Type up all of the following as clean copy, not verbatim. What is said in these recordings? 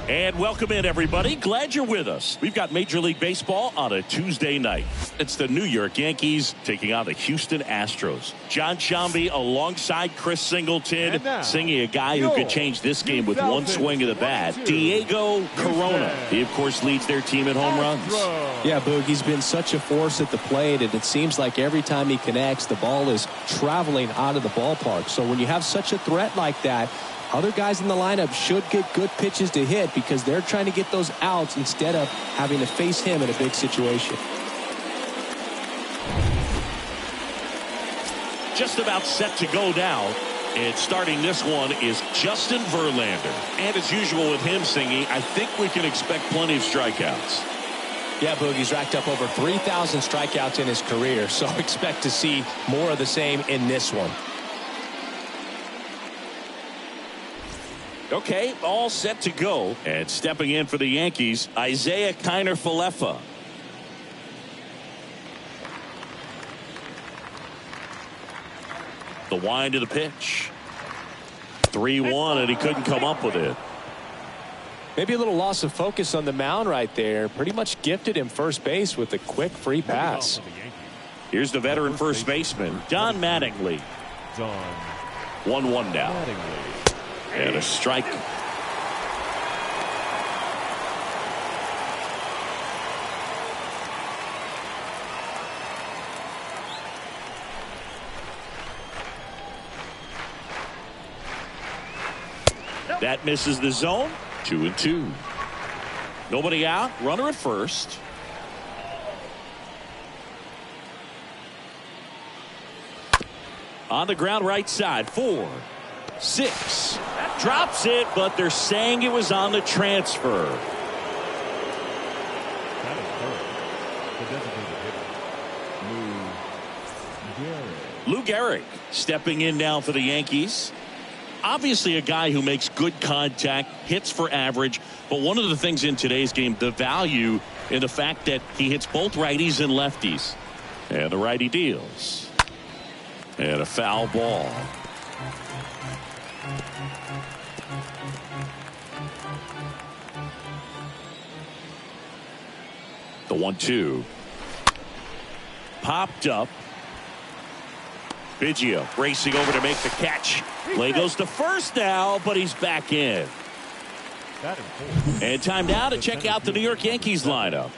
And welcome in, everybody. Glad you're with us. We've got Major League Baseball on a Tuesday night. It's the New York Yankees taking on the Houston Astros. John Shambi alongside Chris Singleton, singing a guy who could change this game with one swing of the bat, Diego Corona. He, of course, leads their team in home runs. Yeah, Boog, he's been such a force at the plate, and it seems like every time he connects, the ball is traveling out of the ballpark. So when you have such a threat like that, other guys in the lineup should get good pitches to hit because they're trying to get those outs instead of having to face him in a big situation. Just about set to go now. And starting this one is Justin Verlander. And as usual with him singing, I think we can expect plenty of strikeouts. Yeah, Boogie's racked up over 3,000 strikeouts in his career, so expect to see more of the same in this one. Okay, all set to go. And stepping in for the Yankees, Isaiah Kiner-Falefa. The wind of the pitch. 3-1, and he couldn't come up with it. Maybe a little loss of focus on the mound right there. Pretty much gifted him first base with a quick free pass. Here's the veteran first baseman, Don Mattingly. 1-1 now. And a strike. That misses the zone. 2-2. Nobody out. Runner at first. On the ground right side. 4, 6. Drops it, but they're saying it was on the transfer. Lou Gehrig stepping in now for the Yankees. Obviously a guy who makes good contact, hits for average, but one of the things in today's game, the value in the fact that he hits both righties and lefties. And the righty deals. And a foul ball. The 1-2. Popped up. Biggio racing over to make the catch. Play goes to first now, but he's back in. And time now to check out the New York Yankees lineup.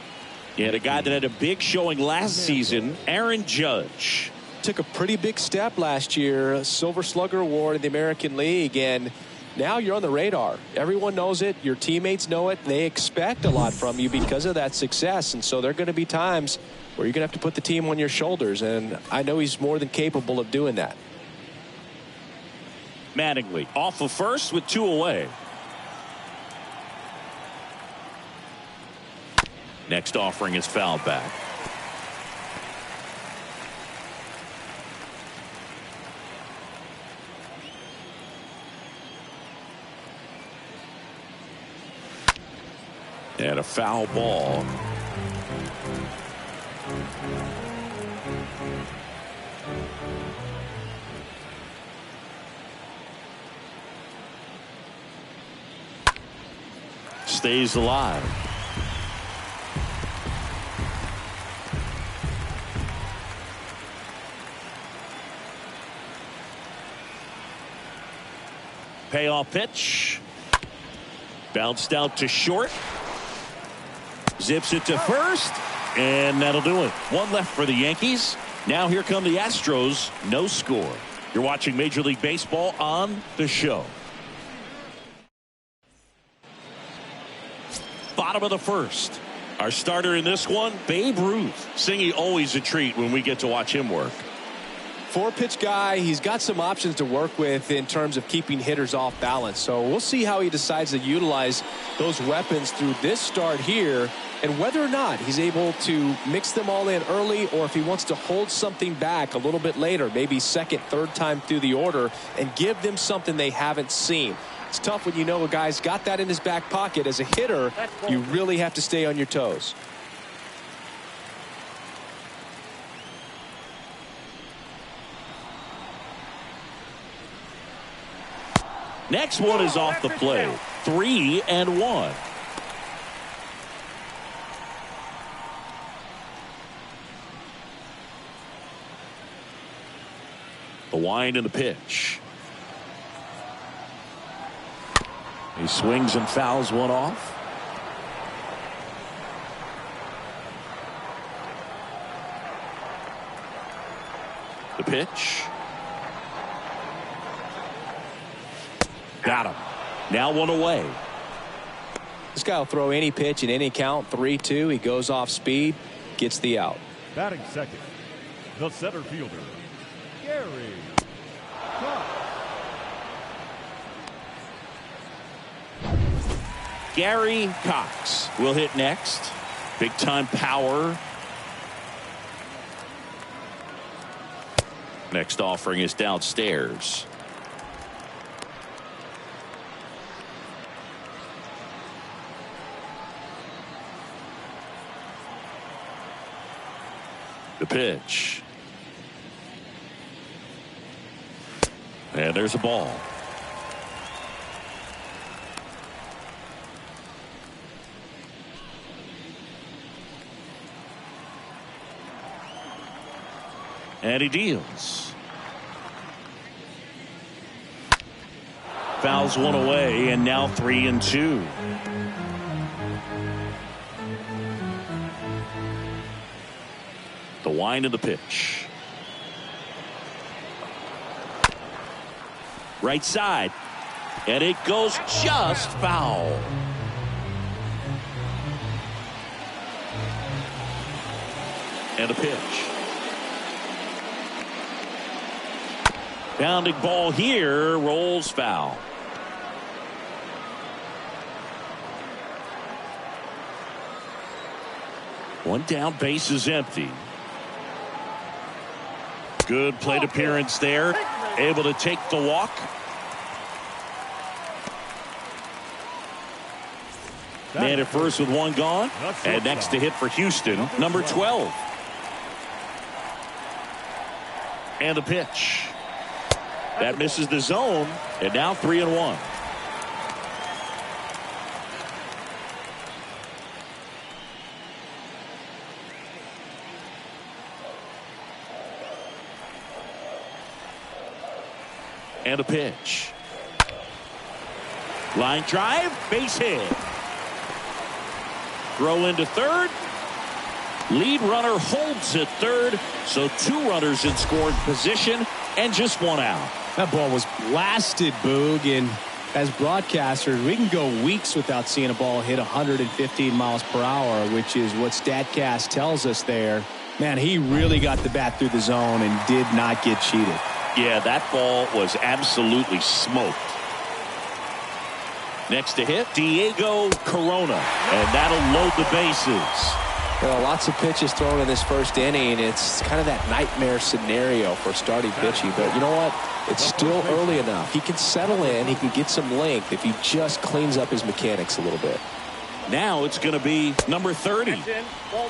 You had a guy that had a big showing last season, Aaron Judge. Took a pretty big step last year, Silver Slugger Award in the American League, and now you're on the radar. Everyone knows it. Your teammates know it. They expect a lot from you because of that success, and so there are going to be times where you're going to have to put the team on your shoulders, and I know he's more than capable of doing that. Mattingly off of first with 2 away. Next offering is fouled back. And a foul ball. Stays alive. Payoff pitch. Bounced out to short. Zips it to first. And that'll do it. 1 left for the Yankees. Now here come the Astros. No score. You're watching Major League Baseball on the show. Bottom of the first. Our starter in this one, Babe Ruth. Singing always a treat when we get to watch him work. 4-pitch guy. He's got some options to work with in terms of keeping hitters off balance. So we'll see how he decides to utilize those weapons through this start here, and whether or not he's able to mix them all in early, or if he wants to hold something back a little bit later, maybe second, third time through the order, and give them something they haven't seen. It's tough when you know a guy's got that in his back pocket. As a hitter, you really have to stay on your toes. Next one is off the plate. 3-1. The wind and the pitch. He swings and fouls one off. The pitch. Got him. Now one away. This guy will throw any pitch in any count. 3-2. He goes off speed, gets the out. Batting second, the center fielder, Gehrig. Gary Cox will hit next. Big time power. Next offering is downstairs. The pitch. And there's a ball. And he deals. Fouls one away, and now 3-2. The wind of the pitch. Right side. And it goes just foul. And a pitch. Bounding ball here, rolls foul. One down, base is empty. Good plate appearance there. Able to take the walk. Man at first with one gone. And next to hit for Houston, number 12. And the pitch. That misses the zone, and now 3-1. And a pitch. Line drive, base hit. Throw into third. Lead runner holds at third, so 2 runners in scoring position and just 1 out. That ball was blasted, Boog, and as broadcasters, we can go weeks without seeing a ball hit 115 miles per hour, which is what StatCast tells us there. Man, he really got the bat through the zone and did not get cheated. Yeah, that ball was absolutely smoked. Next to hit, Diego Corona, and that'll load the bases. Well, lots of pitches thrown in this first inning. It's kind of that nightmare scenario for starting pitching, but you know what? It's still early enough. He can settle in. He can get some length if he just cleans up his mechanics a little bit. Now it's going to be number 30.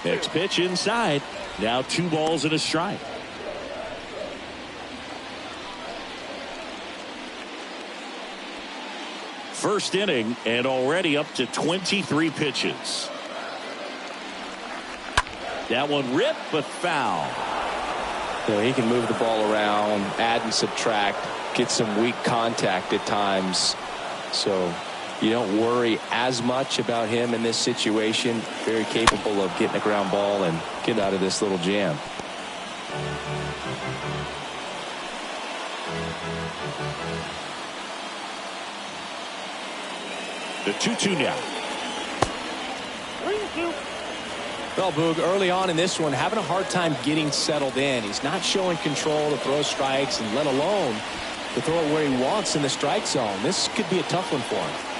Next pitch inside. Now 2 balls and a strike. First inning and already up to 23 pitches. That one ripped but foul. You know, he can move the ball around, add and subtract, get some weak contact at times. So you don't worry as much about him in this situation. Very capable of getting a ground ball and get out of this little jam. The 2-2 now. Well, Boog, early on in this one, having a hard time getting settled in. He's not showing control to throw strikes, and let alone to throw it where he wants in the strike zone. This could be a tough one for him.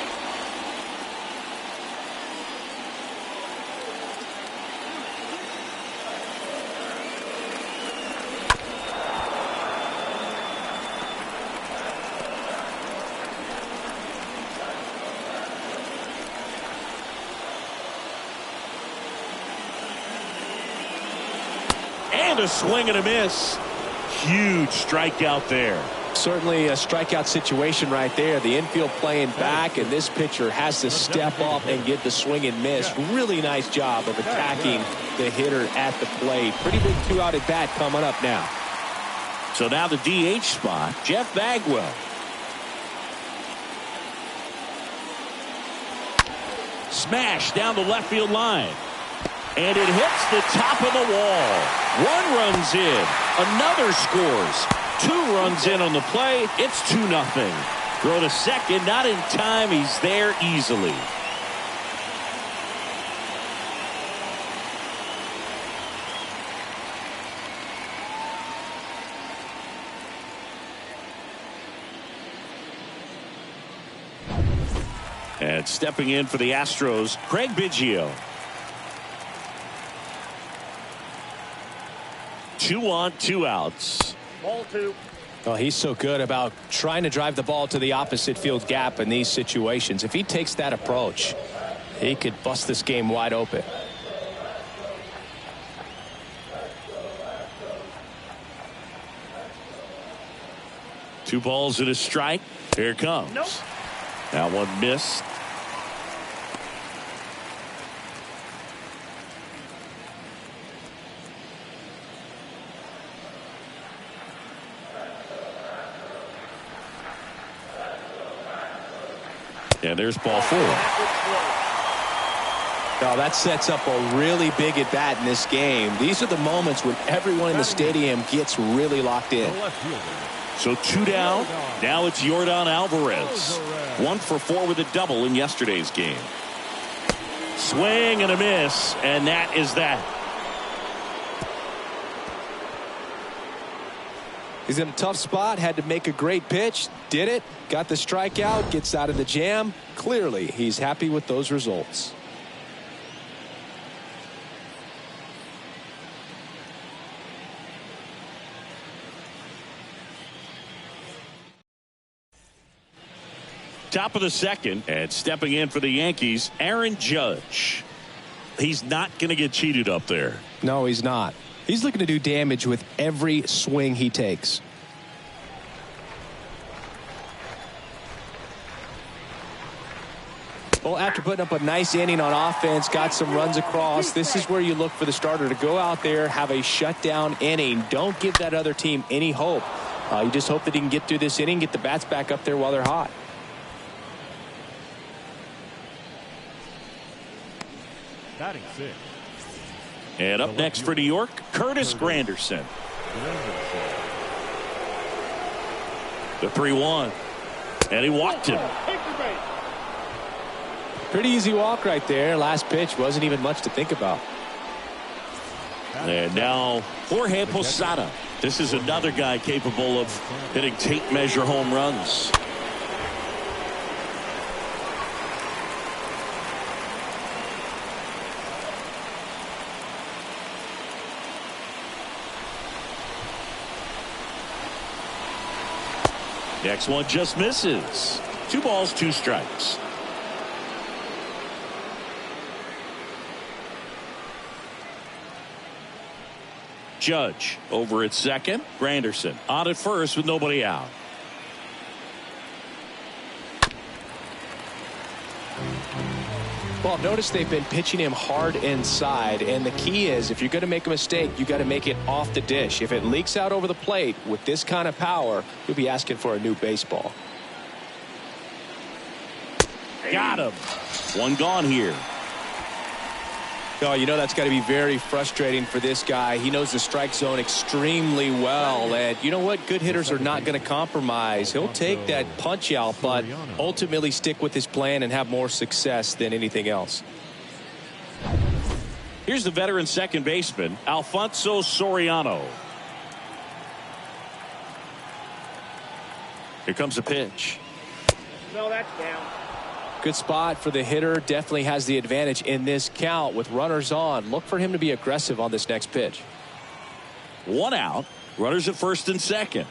And a swing and a miss. Huge strikeout there. Certainly a strikeout situation right there. The infield playing back, and this pitcher has to step up and get the swing and miss. Really nice job of attacking the hitter at the plate. Pretty big 2-out at bat coming up now. So now the DH spot, Jeff Bagwell. Smash down the left field line. And it hits the top of the wall. One runs in. Another scores. 2 runs in on the play. It's 2-0. Throw to second. Not in time. He's there easily. And stepping in for the Astros, Craig Biggio. 2 on, 2 outs. Ball 2. Well, he's so good about trying to drive the ball to the opposite field gap in these situations. If he takes that approach, he could bust this game wide open. Two balls and a strike. Here it comes. Nope. That one missed. And there's ball 4. Now that sets up a really big at bat in this game. These are the moments when everyone in the stadium gets really locked in. So 2 down. Now it's Yordan Alvarez. 1 for 4 with a double in yesterday's game. Swing and a miss, and that is that. He's in a tough spot, had to make a great pitch, did it, got the strikeout, gets out of the jam. Clearly, he's happy with those results. Top of the second, and stepping in for the Yankees, Aaron Judge. He's not going to get cheated up there. No, he's not. He's looking to do damage with every swing he takes. Well, after putting up a nice inning on offense, got some runs across, this is where you look for the starter to go out there, have a shutdown inning. Don't give that other team any hope. You just hope that he can get through this inning, get the bats back up there while they're hot. Batting 6. And up next for New York, Curtis Granderson. The 3-1. And he walked him. Pretty easy walk right there. Last pitch wasn't even much to think about. And now Jorge Posada. This is another guy capable of hitting tape measure home runs. Next one just misses. 2 balls, 2 strikes. Judge over at second. Granderson on at first with nobody out. Well, notice they've been pitching him hard inside, and the key is if you're going to make a mistake, you got to make it off the dish. If it leaks out over the plate with this kind of power, you'll be asking for a new baseball. Got him. 1 gone here. Oh, you know that's got to be very frustrating for this guy. He knows the strike zone extremely well, and you know what? Good hitters are not going to compromise. He'll take that punch out, but ultimately stick with his plan and have more success than anything else. Here's the veteran second baseman, Alfonso Soriano. Here comes a pitch. No, that's down. Good spot for the hitter. Definitely has the advantage in this count with runners on. Look for him to be aggressive on this next pitch. 1 out. Runners at first and second.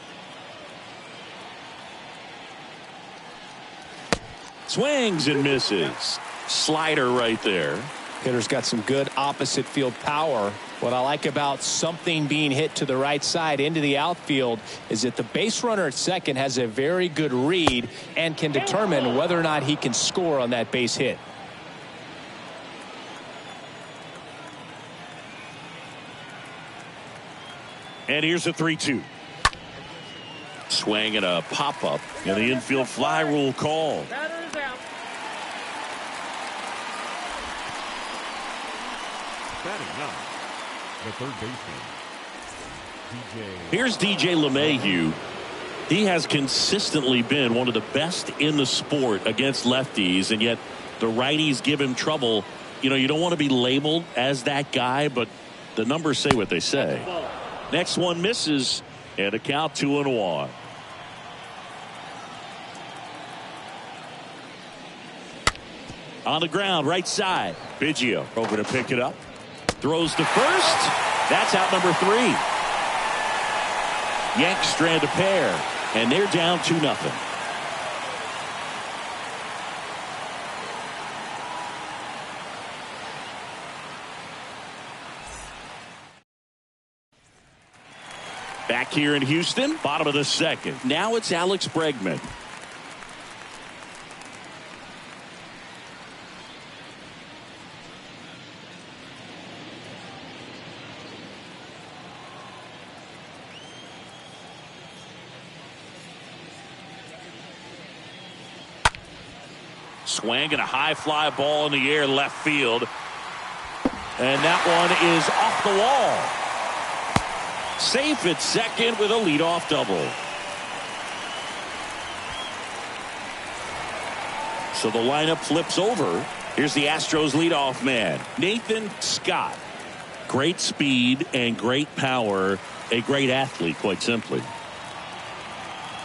Swings and misses. Slider right there. Hitter's got some good opposite field power. What I like about something being hit to the right side into the outfield is that the base runner at second has a very good read and can determine whether or not he can score on that base hit. And here's a 3-2. Swing and a pop-up, and the infield fly rule call. Batting now, the third baseman, DJ. Here's DJ LeMahieu. He has consistently been one of the best in the sport against lefties, and yet the righties give him trouble. You know, you don't want to be labeled as that guy, but the numbers say what they say. Next one misses, and a count 2-1. On the ground, right side. Biggio over to pick it up. Throws to first. That's out number 3. Yanks strand a pair, and they're down 2-0. Back here in Houston, bottom of the second. Now it's Alex Bregman. Swing and a high fly ball in the air left field. And that one is off the wall. Safe at second with a leadoff double. So the lineup flips over. Here's the Astros leadoff man, Nathan Scott. Great speed and great power. A great athlete, quite simply.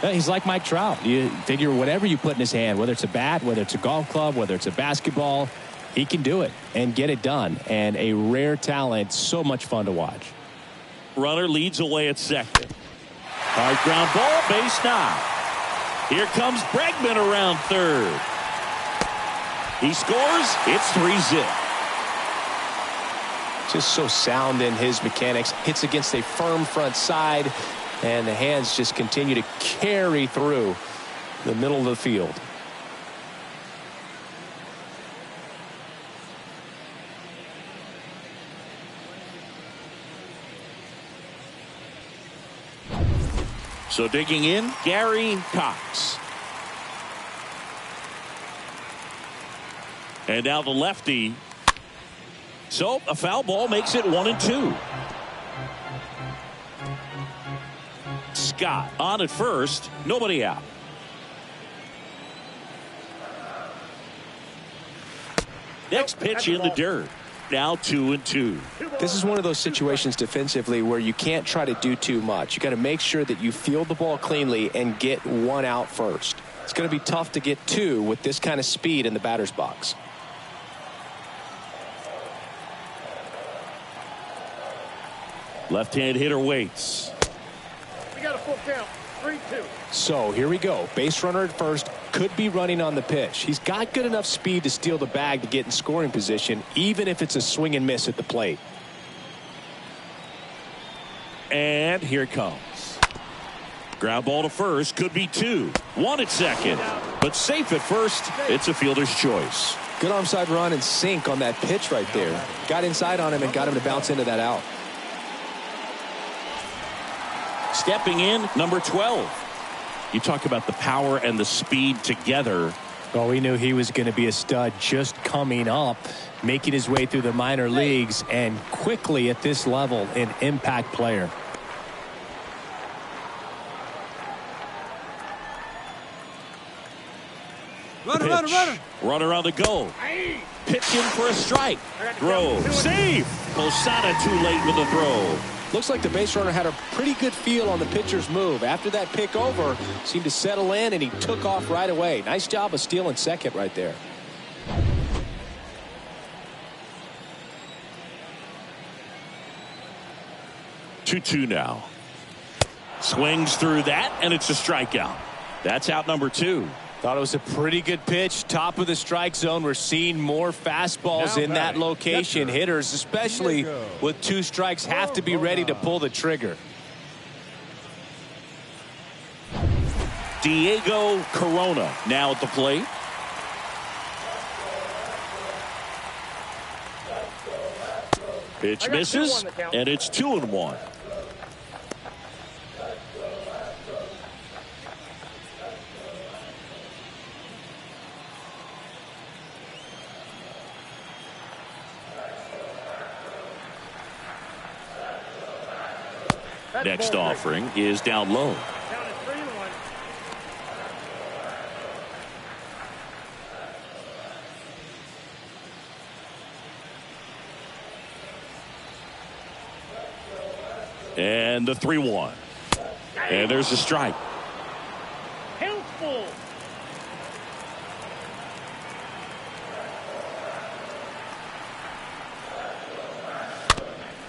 He's like Mike Trout. You figure whatever you put in his hand, whether it's a bat, whether it's a golf club, whether it's a basketball, he can do it and get it done. And a rare talent, so much fun to watch. Runner leads away at second. Hard ground ball, base knock. Here comes Bregman around third. He scores. It's 3-0. Just so sound in his mechanics. Hits against a firm front side, and the hands just continue to carry through the middle of the field. So digging in, Gary Cox. And now the lefty. So a foul ball makes it 1-2. Scott on at first, nobody out. Next pitch in the dirt. Now 2-2. This is one of those situations defensively where you can't try to do too much. You got to make sure that you field the ball cleanly and get one out first. It's going to be tough to get two with this kind of speed in the batter's box. Left-hand hitter waits. We got a full count. 3-2. So here we go. Base runner at first, could be running on the pitch. He's got good enough speed to steal the bag to get in scoring position, even if it's a swing and miss at the plate. And here it comes. Ground ball to first, could be 2. 1 at second, but safe at first. It's a fielder's choice. Good onside run and sink on that pitch right there. Got inside on him and got him to bounce into that out. Stepping in, number 12. You talk about the power and the speed together. Well, we knew he was going to be a stud just coming up, making his way through the minor leagues, and quickly at this level, an impact player. Runner on the go. Pitch in for a strike. Throw. Save. Posada too late with the throw. Looks like the base runner had a pretty good feel on the pitcher's move. After that pick over, seemed to settle in, and he took off right away. Nice job of stealing second right there. Two now. Swings through that, and it's a strikeout. That's out number 2. Thought it was a pretty good pitch. Top of the strike zone. We're seeing more fastballs in that location. Hitters, especially with 2 strikes, have to be ready to pull the trigger. Diego Corona now at the plate. Pitch misses, and it's 2-1. Next offering is down low. And the 3-1. And there's a strike. Helpful.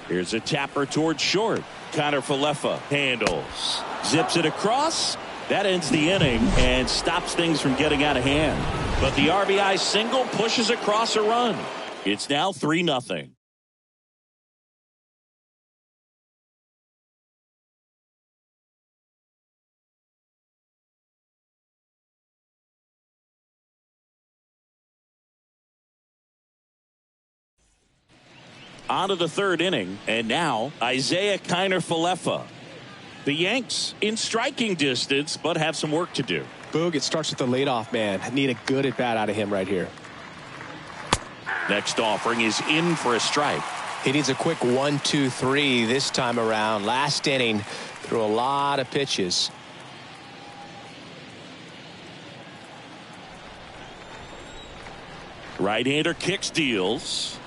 Here's a tapper towards short. Connor Falefa handles. Zips it across. That ends the inning and stops things from getting out of hand. But the RBI single pushes across a run. It's now 3-0. On to the 3rd inning, and now Isaiah Kiner Falefa. The Yanks in striking distance, but have some work to do. Boog, it starts with the leadoff man. Need a good at bat out of him right here. Next offering is in for a strike. He needs a quick 1-2-3 this time around. Last inning, threw a lot of pitches. Right-hander kicks, deals.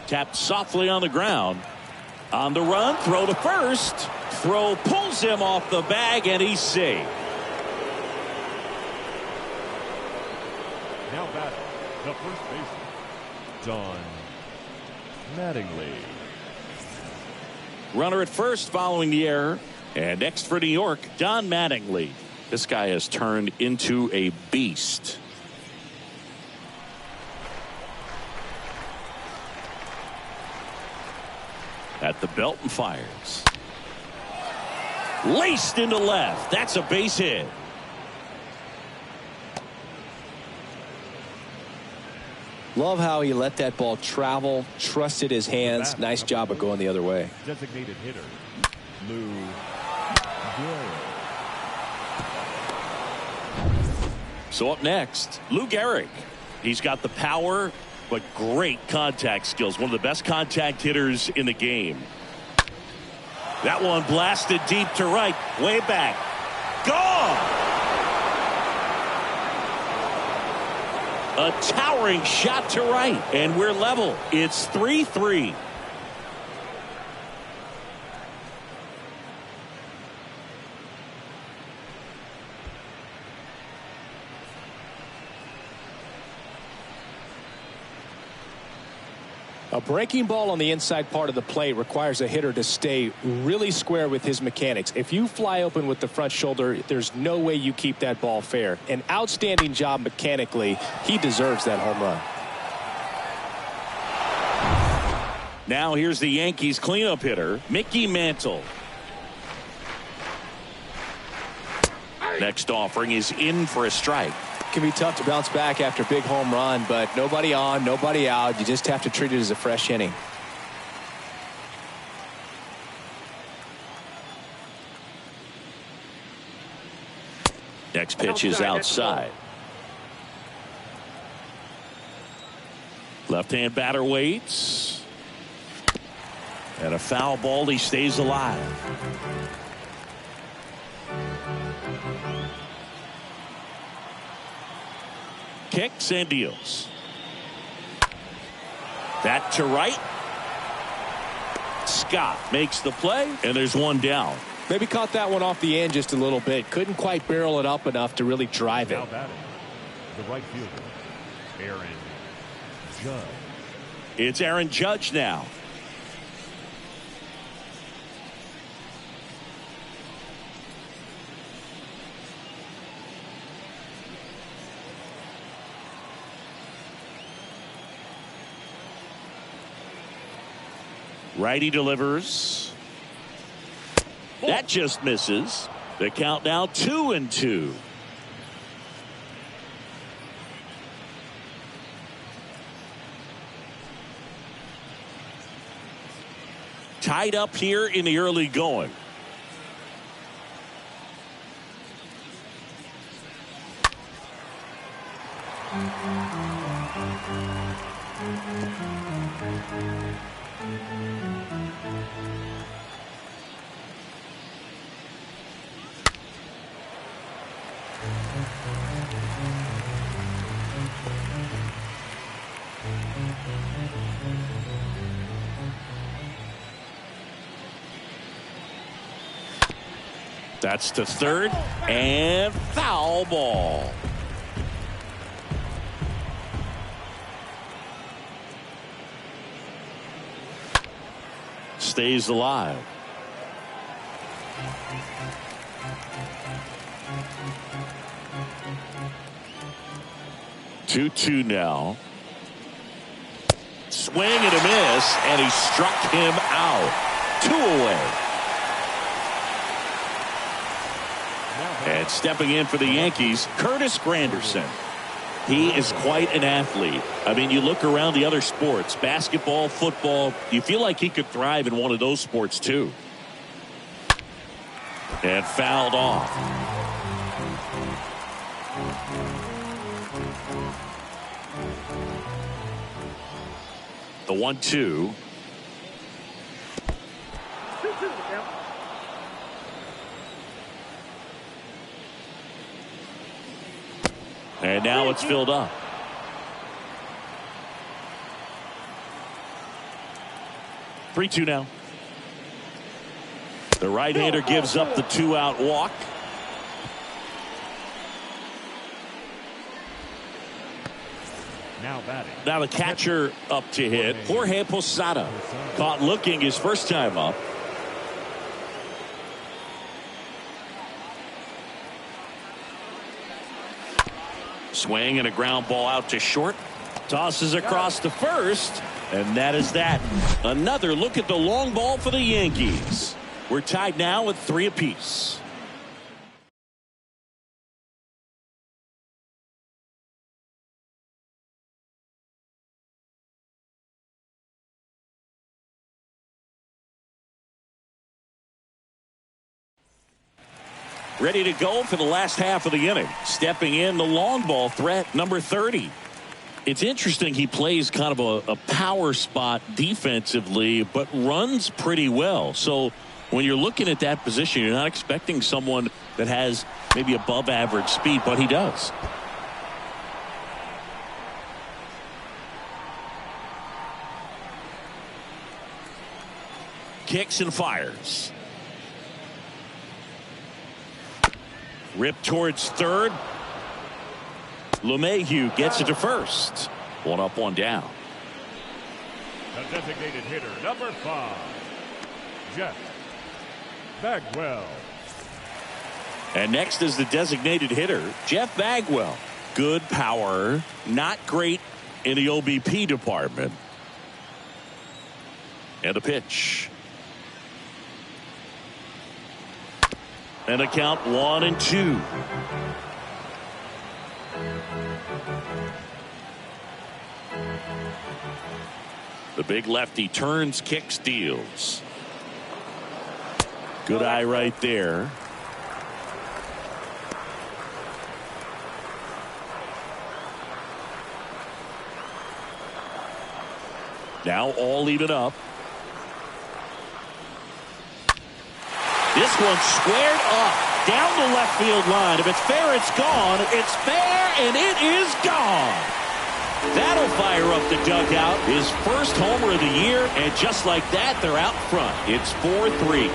Tapped softly on the ground. On the run, throw to first. Throw pulls him off the bag, and he's safe. Now batting, the first baseman, Don Mattingly. Runner at first following the error. And next for New York, Don Mattingly. This guy has turned into a beast. At the belt and fires. Laced into left. That's a base hit. Love how he let that ball travel, trusted his hands. Nice job of going the other way. Designated hitter, Lou Gehrig. So up next, Lou Gehrig. He's got the power, but great contact skills. One of the best contact hitters in the game. That one blasted deep to right, way back. Gone! A towering shot to right, and we're level. It's 3-3. A breaking ball on the inside part of the plate requires a hitter to stay really square with his mechanics. If you fly open with the front shoulder, there's no way you keep that ball fair. An outstanding job mechanically. He deserves that home run. Now here's the Yankees cleanup hitter, Mickey Mantle. Next offering is in for a strike. Can be tough to bounce back after a big home run, but nobody on, nobody out. You just have to treat it as a fresh inning. Next pitch is outside. Left-hand batter waits. And a foul ball. He stays alive. Kicks and deals. That to right. Scott makes the play, and there's one down. Maybe caught that one off the end just a little bit. Couldn't quite barrel it up enough to really drive it. Now batting, the right fielder, Aaron Judge. It's Aaron Judge now. Righty delivers. That just misses. The count now 2-2. Tied up here in the early going. That's to third, and foul ball. Stays alive. Two now. Swing and a miss, and he struck him out. 2 away. And stepping in for the Yankees, Curtis Granderson. He is quite an athlete. I mean, you look around the other sports, basketball, football, you feel like he could thrive in one of those sports too. And fouled off. The 1-2. And now it's filled up. Three-two now. The right-hander gives up the 2-out walk. Now batting. Now the catcher up to hit. Jorge Posada caught looking his first time up. Swing and a ground ball out to short. Tosses across to first. And that is that. Another look at the long ball for the Yankees. We're tied now at 3 apiece. Ready to go for the last half of the inning. Stepping in, the long ball threat, number 30. It's interesting, he plays kind of a power spot defensively, but runs pretty well. So when you're looking at that position, you're not expecting someone that has maybe above average speed, but he does. Kicks and fires. Ripped towards third. LeMahieu gets it to first. 1 up, 1 down. The designated hitter, number 5, Jeff Bagwell. And next is the designated hitter, Jeff Bagwell. Good power, not great in the OBP department. And a pitch. And a count 1-2. The big lefty turns, kicks, deals. Good eye right there. Now all even up. This one squared up down the left field line. If it's fair, it's gone. It's fair, and it is gone. That'll fire up the dugout. His first homer of the year, and just like that, they're out front. It's 4-3.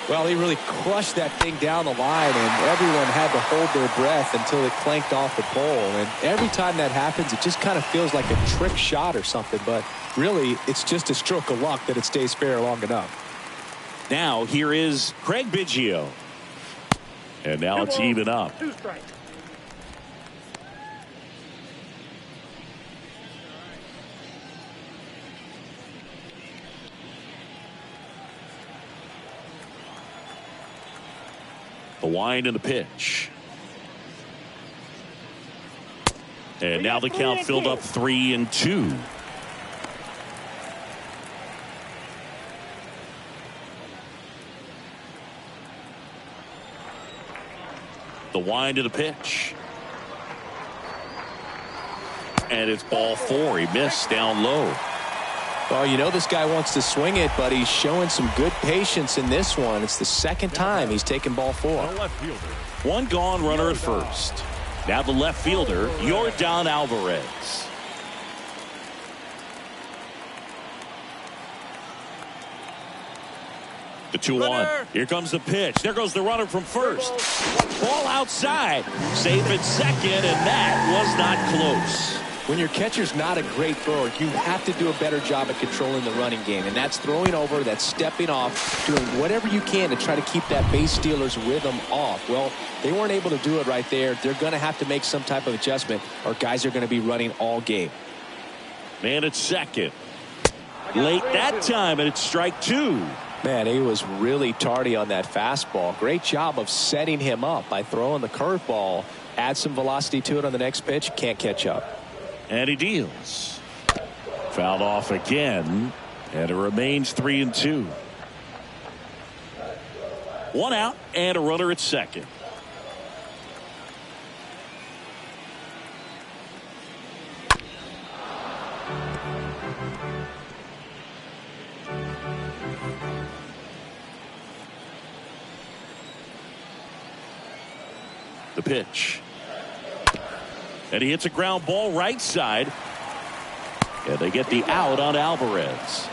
Well, he really crushed that thing down the line, and everyone had to hold their breath until it clanked off the pole. And every time that happens, it just kind of feels like a trick shot or something. But really, it's just a stroke of luck that it stays fair long enough. Now, here is Craig Biggio. And now it's even up. 2 strikes. The wind and the pitch. And now the count filled up 3-2. The wind and the pitch. And it's ball 4. He missed down low. Well, you know this guy wants to swing it, but he's showing some good patience in this one. It's the second time he's taken ball 4. One gone, runner at first. Now the left fielder, Yordan Alvarez. The 2-1. Here comes the pitch. There goes the runner from first. Ball outside. Safe at second, and that was not close. When your catcher's not a great thrower, you have to do a better job at controlling the running game. And that's throwing over, that's stepping off, doing whatever you can to try to keep that base stealer's rhythm off. Well, they weren't able to do it right there. They're going to have to make some type of adjustment, or guys are going to be running all game. Man at second. Late that time, and it's strike 2. Man, he was really tardy on that fastball. Great job of setting him up by throwing the curveball. Add some velocity to it on the next pitch. Can't catch up. And he deals. Fouled off again, and it remains 3-2. 1 out and a runner at second. The pitch. And he hits a ground ball right side. And they get the out on Alvarez.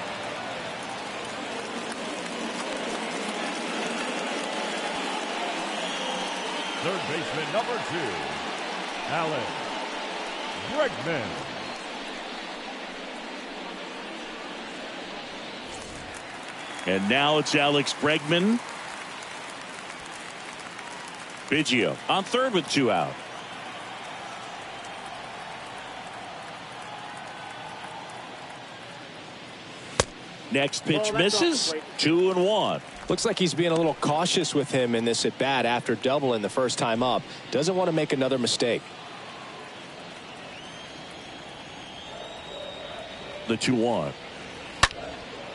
Third baseman number 2, Alex Bregman. And now it's Alex Bregman. Biggio on third with 2 out. Next pitch misses. 2-1. Looks like he's being a little cautious with him in this at bat after doubling the first time up. Doesn't want to make another mistake. The 2-1.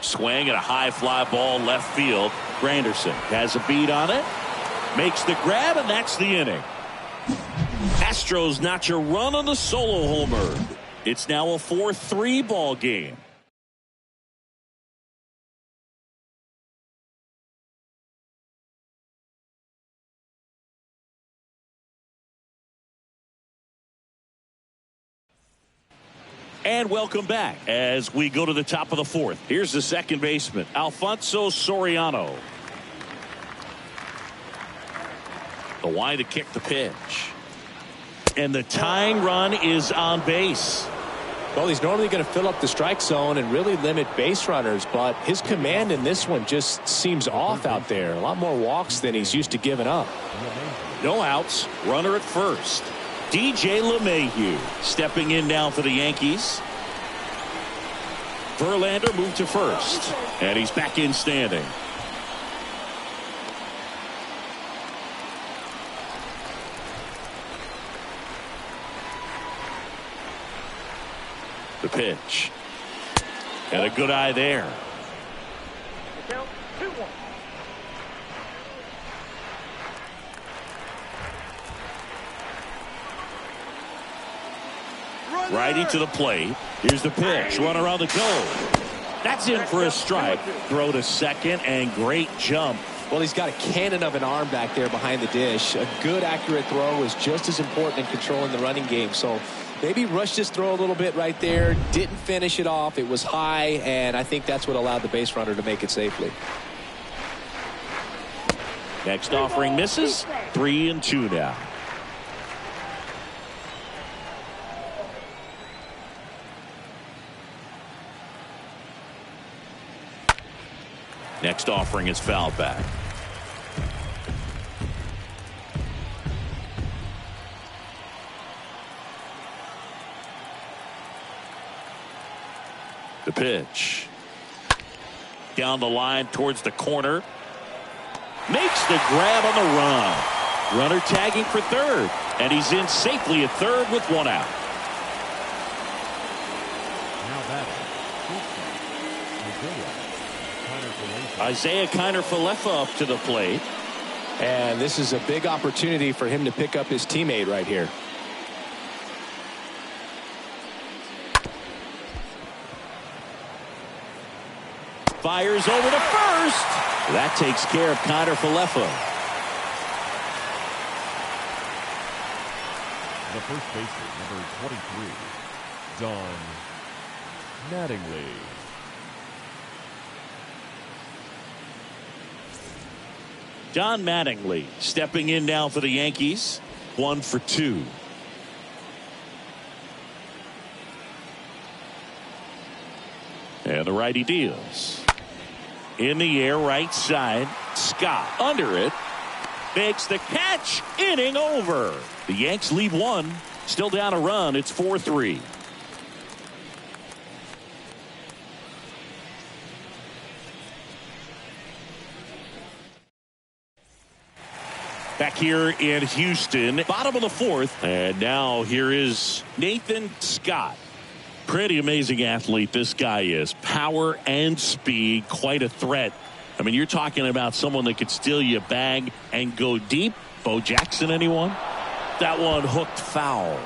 Swing and a high fly ball left field. Granderson has a beat on it. Makes the grab, and that's the inning. Astros notch a run on the solo homer. It's now a 4-3 ball game. And welcome back as we go to the top of the 4th. Here's the second baseman, Alfonso Soriano. The wind to kick the pitch. And the tying run is on base. Well, he's normally going to fill up the strike zone and really limit base runners, but his command in this one just seems off out there. A lot more walks than he's used to giving up. No outs, runner at first. DJ LeMahieu stepping in now for the Yankees. Verlander moved to first, and he's back in standing. The pitch. And a good eye there. Count 2-1. Righty to the plate. Here's the pitch. Run around the goal. That's in for a strike. Throw to second, and great jump. Well, he's got a cannon of an arm back there behind the dish. A good, accurate throw is just as important in controlling the running game. So maybe rushed his throw a little bit right there. Didn't finish it off. It was high, and I think that's what allowed the base runner to make it safely. Next offering misses. 3-2 now. Next offering is fouled back. The pitch. Down the line towards the corner. Makes the grab on the run. Runner tagging for third. And he's in safely at third with one out. Now batting. Isaiah Kiner-Falefa up to the plate. And this is a big opportunity for him to pick up his teammate right here. Fires over to first. That takes care of Kiner-Falefa. The first baseman, number 23, Don Mattingly. Don Mattingly stepping in now for the Yankees. 1 for 2. And the righty deals. In the air, right side. Scott under it. Makes the catch. Inning over. The Yanks leave one. Still down a run. It's 4-3. Back here in Houston, bottom of the fourth. And now here is Nathan Scott. Pretty amazing athlete this guy is. Power and speed, quite a threat. I mean, you're talking about someone that could steal you a bag and go deep. Bo Jackson, anyone? That one hooked foul.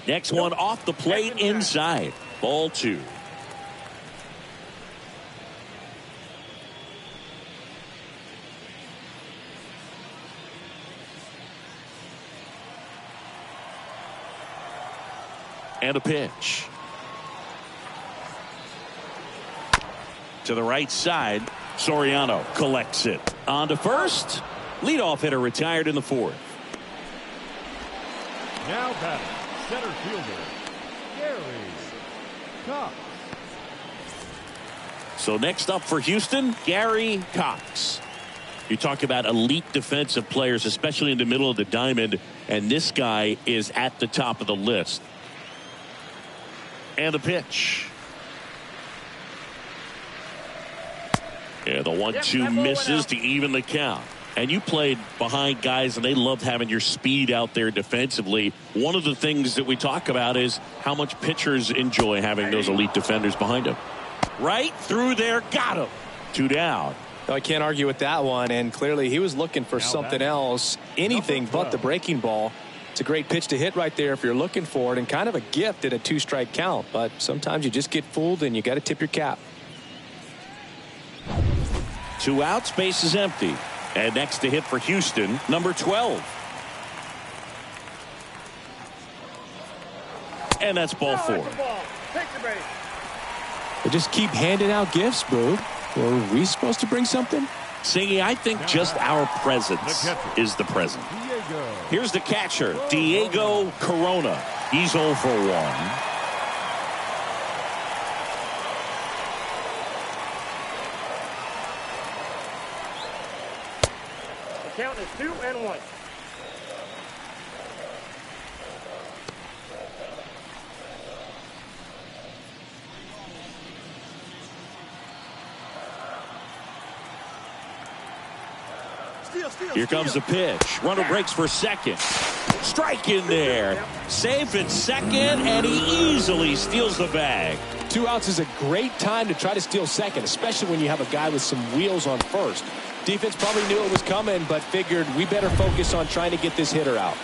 Next one off the plate inside. Ball 2. And a pitch. To the right side. Soriano collects it. On to first. Leadoff hitter retired in the fourth. Now batting, center fielder, Gehrig. Cox. So next up for Houston, Gary Cox. You talk about elite defensive players, especially in the middle of the diamond, and this guy is at the top of the list. And the pitch. Yeah, the 1-2 misses to even the count. And you played behind guys, and they loved having your speed out there defensively. One of the things that we talk about is how much pitchers enjoy having those elite defenders behind them. Right through there, got him. 2 down. No, I can't argue with that one, and clearly he was looking for something else, anything but the breaking ball. It's a great pitch to hit right there if you're looking for it, and kind of a gift at a 2-strike count, but sometimes you just get fooled and you got to tip your cap. 2 outs, base is empty. And next to hit for Houston, number 12. And that's ball 4. They just keep handing out gifts, Boo. Were we supposed to bring something? Singy, I think just our presence is the present. Here's the catcher, Diego Corona. He's 0 for 1. Count is 2-1. Here comes the pitch. Runner breaks for second. Strike in there. Safe at second, and he easily steals the bag. 2 outs is a great time to try to steal second, especially when you have a guy with some wheels on first. Defense probably knew it was coming, but figured we better focus on trying to get this hitter out.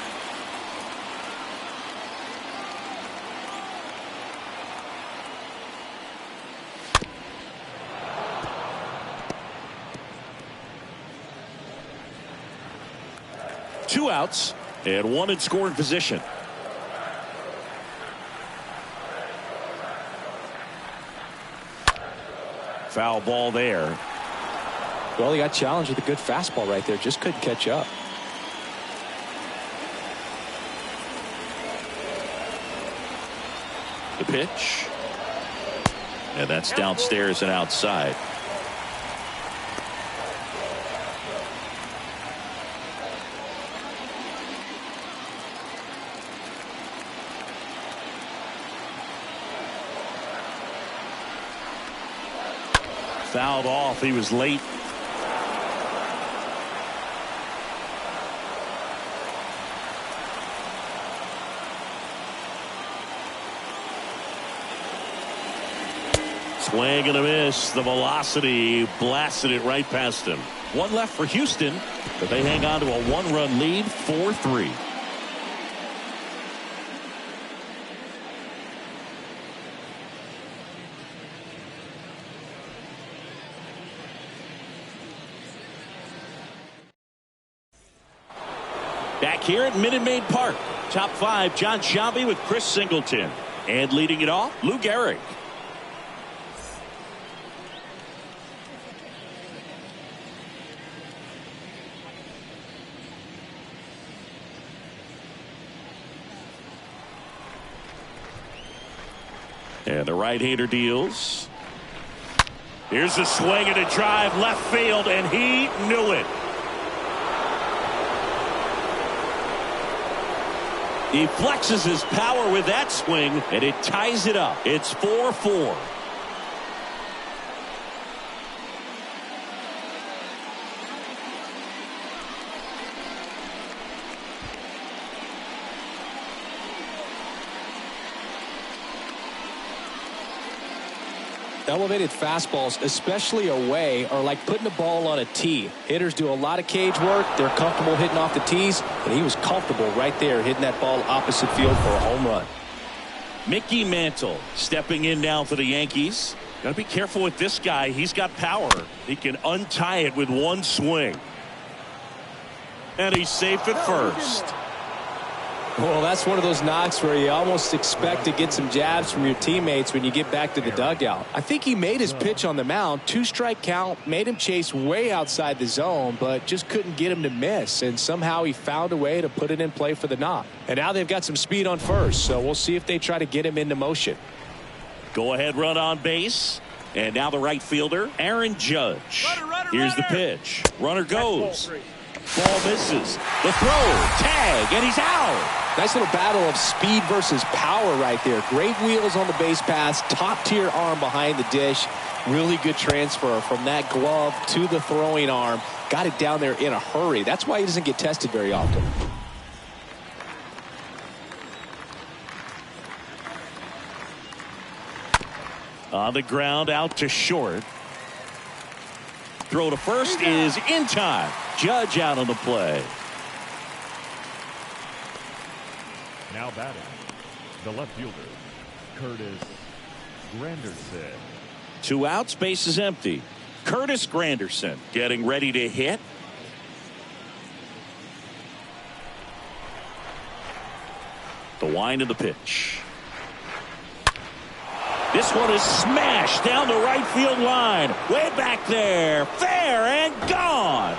Two outs. And one in scoring position. Foul ball there. Well, he got challenged with a good fastball right there. Just couldn't catch up. The pitch. And that's downstairs and outside. Fouled off. He was late. Swing and a miss. The velocity blasted it right past him. One left for Houston, but they hang on to a one-run lead, 4-3. Back here at Minute Maid Park. Top five, Jon Sciambi with Chris Singleton. And leading it off, Lou Gehrig. And the right-hander deals. Here's a swing and a drive left field, and he knew it. He flexes his power with that swing, and it ties it up. It's 4-4. Elevated fastballs, especially away, are like putting the ball on a tee. Hitters do a lot of cage work. They're comfortable hitting off the tees, and he was comfortable right there hitting that ball opposite field for a home run. Mickey Mantle stepping in now for the Yankees. Got to be careful with this guy. He's got power. He can untie it with one swing. And he's safe at first. Well, that's one of those knocks where you almost expect to get some jabs from your teammates when you get back to the dugout. I think he made his pitch on the mound. 2-strike count, made him chase way outside the zone, but just couldn't get him to miss. And somehow he found a way to put it in play for the knock. And now they've got some speed on first, so we'll see if they try to get him into motion. Go ahead run on base. And now the right fielder, Aaron Judge. Here's the pitch. Runner goes. Ball misses. The throw. Tag. And he's out. Nice little battle of speed versus power right there. Great wheels on the base pass. Top tier arm behind the dish. Really good transfer from that glove to the throwing arm. Got it down there in a hurry. That's why he doesn't get tested very often. On the ground out to short. Throw to first is in time. Judge out on the play. Now batting, the left fielder, Curtis Granderson. 2 outs, base is empty. Curtis Granderson getting ready to hit. The wind of the pitch. This one is smashed down the right field line. Way back there. Fair and gone.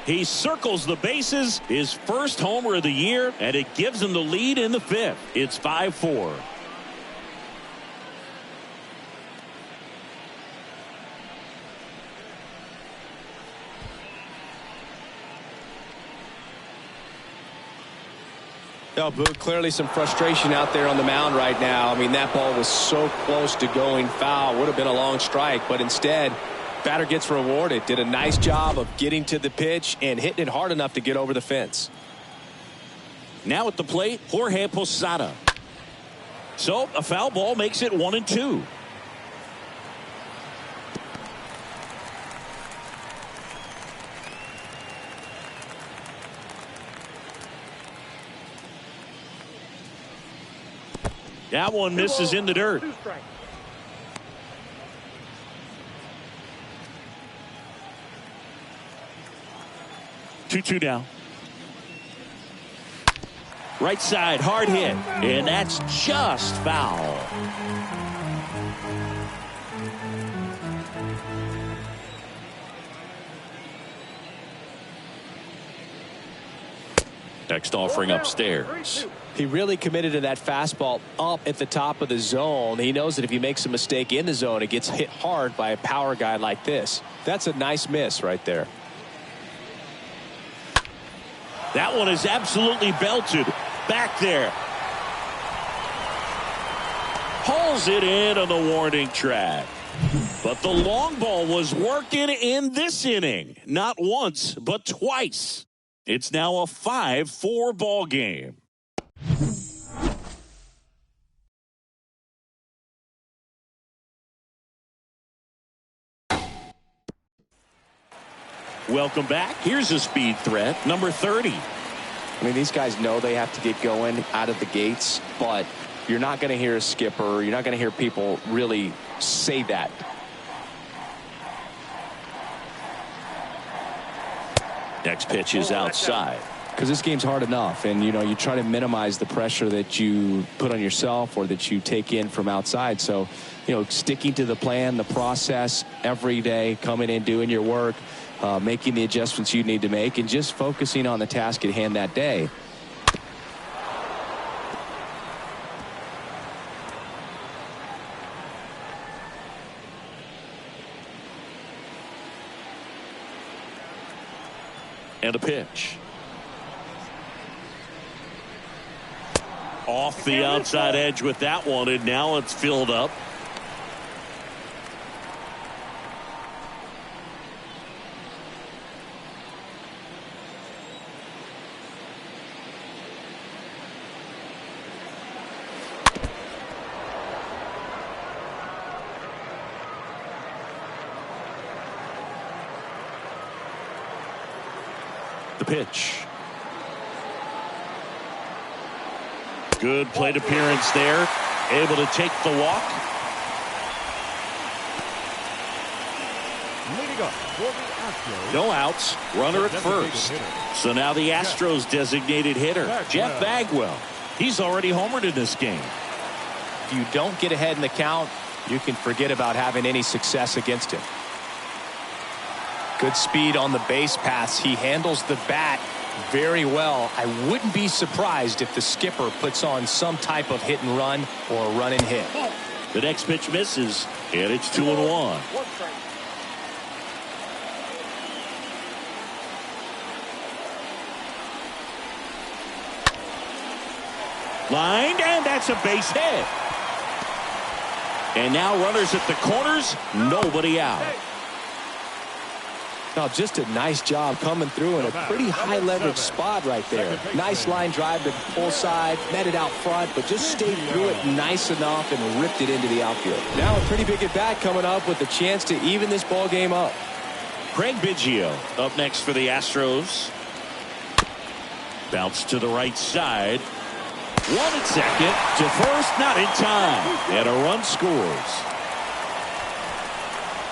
He circles the bases. His first homer of the year, and it gives him the lead in the 5th. It's 5-4. No, Boog, clearly some frustration out there on the mound right now. I mean, that ball was so close to going foul. Would have been a long strike, but instead, batter gets rewarded. Did a nice job of getting to the pitch and hitting it hard enough to get over the fence. Now at the plate, Jorge Posada. So a foul ball makes it 1-2. That one misses in the dirt. 2-2 now. Right side, hard hit, and that's just foul. Next offering upstairs. He really committed to that fastball up at the top of the zone. He knows that if he makes a mistake in the zone, it gets hit hard by a power guy like this. That's a nice miss right there. That one is absolutely belted. Back there. Hauls it in on the warning track. But the long ball was working in this inning. Not once, but twice. It's now a 5-4 ball game. Welcome back. Here's a speed threat, number 30. I mean, these guys know they have to get going out of the gates, but you're not going to hear a skipper. You're not going to hear people really say that. Next pitch is outside. Because this game's hard enough, and you try to minimize the pressure that you put on yourself or that you take in from outside. So sticking to the plan, the process every day, coming in, doing your work, making the adjustments you need to make, and just focusing on the task at hand that day. And a pitch. Off the outside edge with that one, and now it's filled up. The pitch. Good plate appearance there. Able to take the walk. Leading up for the Astros. No outs. Runner at first. So now the Astros designated hitter, Jeff Bagwell. He's already homered in this game. If you don't get ahead in the count, you can forget about having any success against him. Good speed on the base pass. He handles the bat very well. I wouldn't be surprised if the skipper puts on some type of hit and run or a run and hit. The next pitch misses, and it's 2-1. Lined, and that's a base hit. And now runners at the corners, nobody out. Now, just a nice job coming through in a pretty high leverage spot right there. Nice line drive to pull side, met it out front, but just stayed through it nice enough and ripped it into the outfield. Now a pretty big at bat coming up with a chance to even this ball game up. Craig Biggio up next for the Astros. Bounce to the right side. One at second to first, not in time, and a run scores.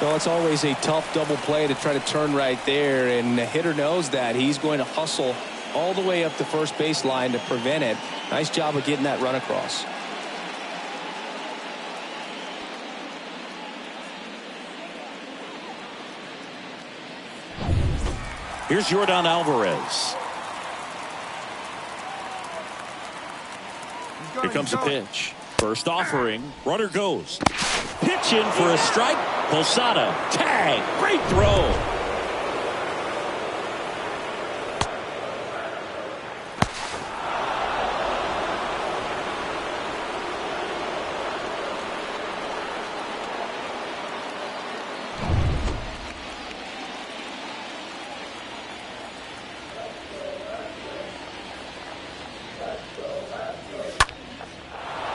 Well, it's always a tough double play to try to turn right there, and the hitter knows that. He's going to hustle all the way up the first base line to prevent it. Nice job of getting that run across. Here's Yordan Alvarez. Here comes a pitch. First offering. Runner goes. Pitch in for a strike. Posada. Tag. Great throw.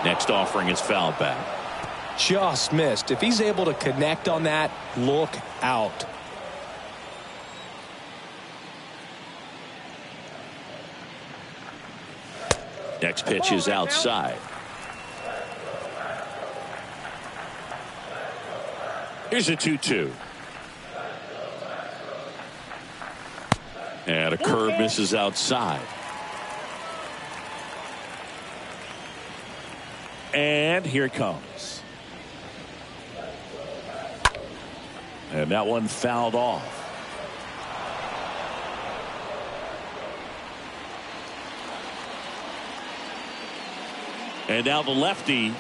Next offering is fouled back. Just missed. If he's able to connect on that, look out. Next pitch is outside. Here's a 2-2. And a curve misses outside. And here it comes. And that one fouled off. And now the lefty.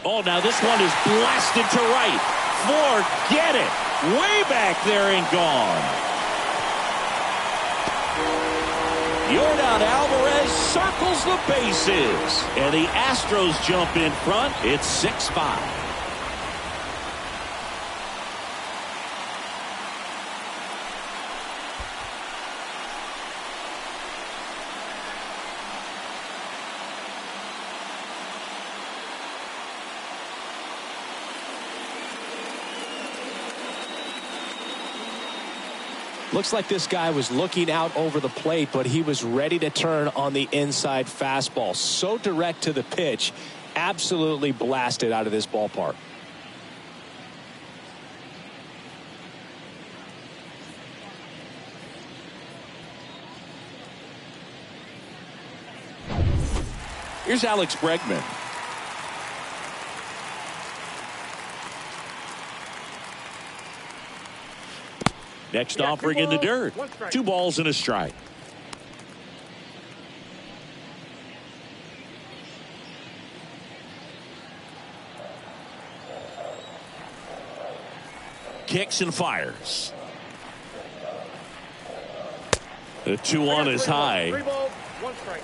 Oh, now this one is blasted to right. Forget it. Way back there and gone. Yordan Alvarez circles the bases. And the Astros jump in front. It's 6-5. Looks like this guy was looking out over the plate, but he was ready to turn on the inside fastball. So direct to the pitch. Absolutely blasted out of this ballpark. Here's Alex Bregman. Next offering in the dirt. 2 balls and a strike. Kicks and fires. The 2-1 is high. 3 balls, 1 strike.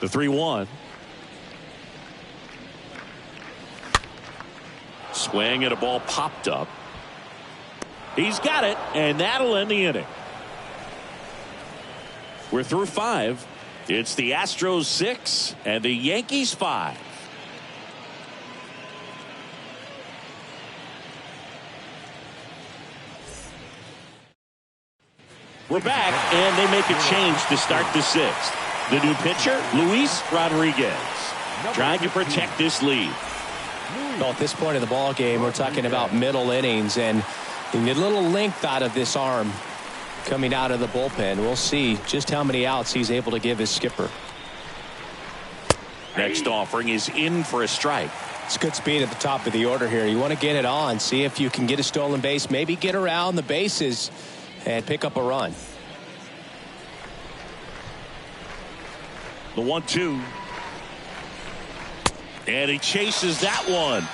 The 3-1. Swing and a ball popped up. He's got it, and that'll end the inning. We're through 5. It's the Astros 6 and the Yankees 5. We're back, and they make a change to start the 6th. The new pitcher, Luis Rodriguez, trying to protect this lead. Well, at this point in the ball game, we're talking about middle innings, and you get a little length out of this arm coming out of the bullpen. We'll see just how many outs he's able to give his skipper. Next offering is in for a strike. It's good speed at the top of the order here. You want to get it on, see if you can get a stolen base, maybe get around the bases and pick up a run. The 1-2. And he chases that one.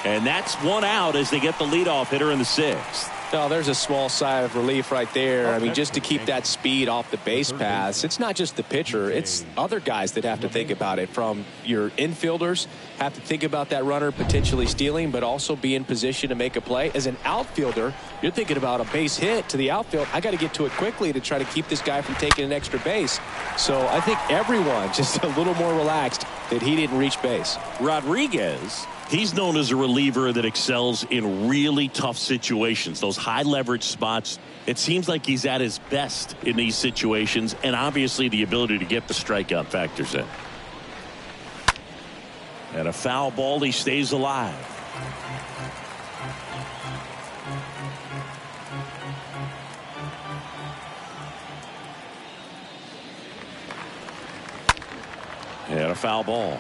And that's 1 out as they get the leadoff hitter in the 6th. Oh, there's a small sigh of relief right there. I mean, just to keep that speed off the base paths. It's not just the pitcher. It's other guys that have to think about it. From your infielders have to think about that runner potentially stealing, but also be in position to make a play. As an outfielder, you're thinking about a base hit to the outfield. I got to get to it quickly to try to keep this guy from taking an extra base. So I think everyone just a little more relaxed that he didn't reach base. Rodriguez, he's known as a reliever that excels in really tough situations. Those high leverage spots, it seems like he's at his best in these situations, and obviously the ability to get the strikeout factors in. And a foul ball, he stays alive. And a foul ball.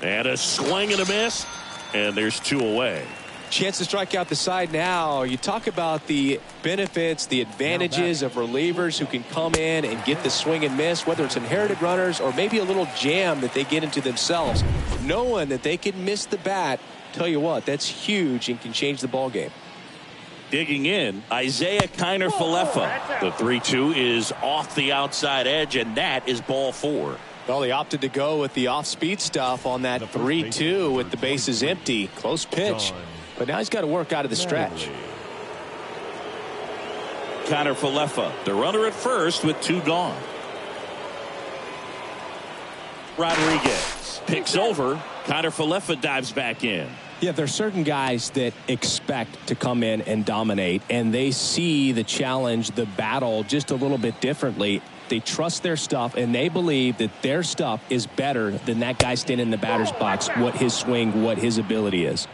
And a swing and a miss, and there's 2 away. Chance to strike out the side now. You talk about the benefits, the advantages of relievers who can come in and get the swing and miss, whether it's inherited runners or maybe a little jam that they get into themselves. Knowing that they can miss the bat, tell you what, that's huge and can change the ball game. Digging in, Isaiah Kiner-Falefa. The 3-2 is off the outside edge, and that is ball 4. Well, he opted to go with the off-speed stuff on that 3-2 with the bases empty. Close pitch. But now he's got to work out of the stretch. Kiner-Falefa, the runner at first with 2 gone. Rodriguez picks over. Kiner-Falefa dives back in. Yeah, there are certain guys that expect to come in and dominate, and they see the challenge, the battle, just a little bit differently. They trust their stuff, and they believe that their stuff is better than that guy standing in the batter's box, what his swing, what his ability is.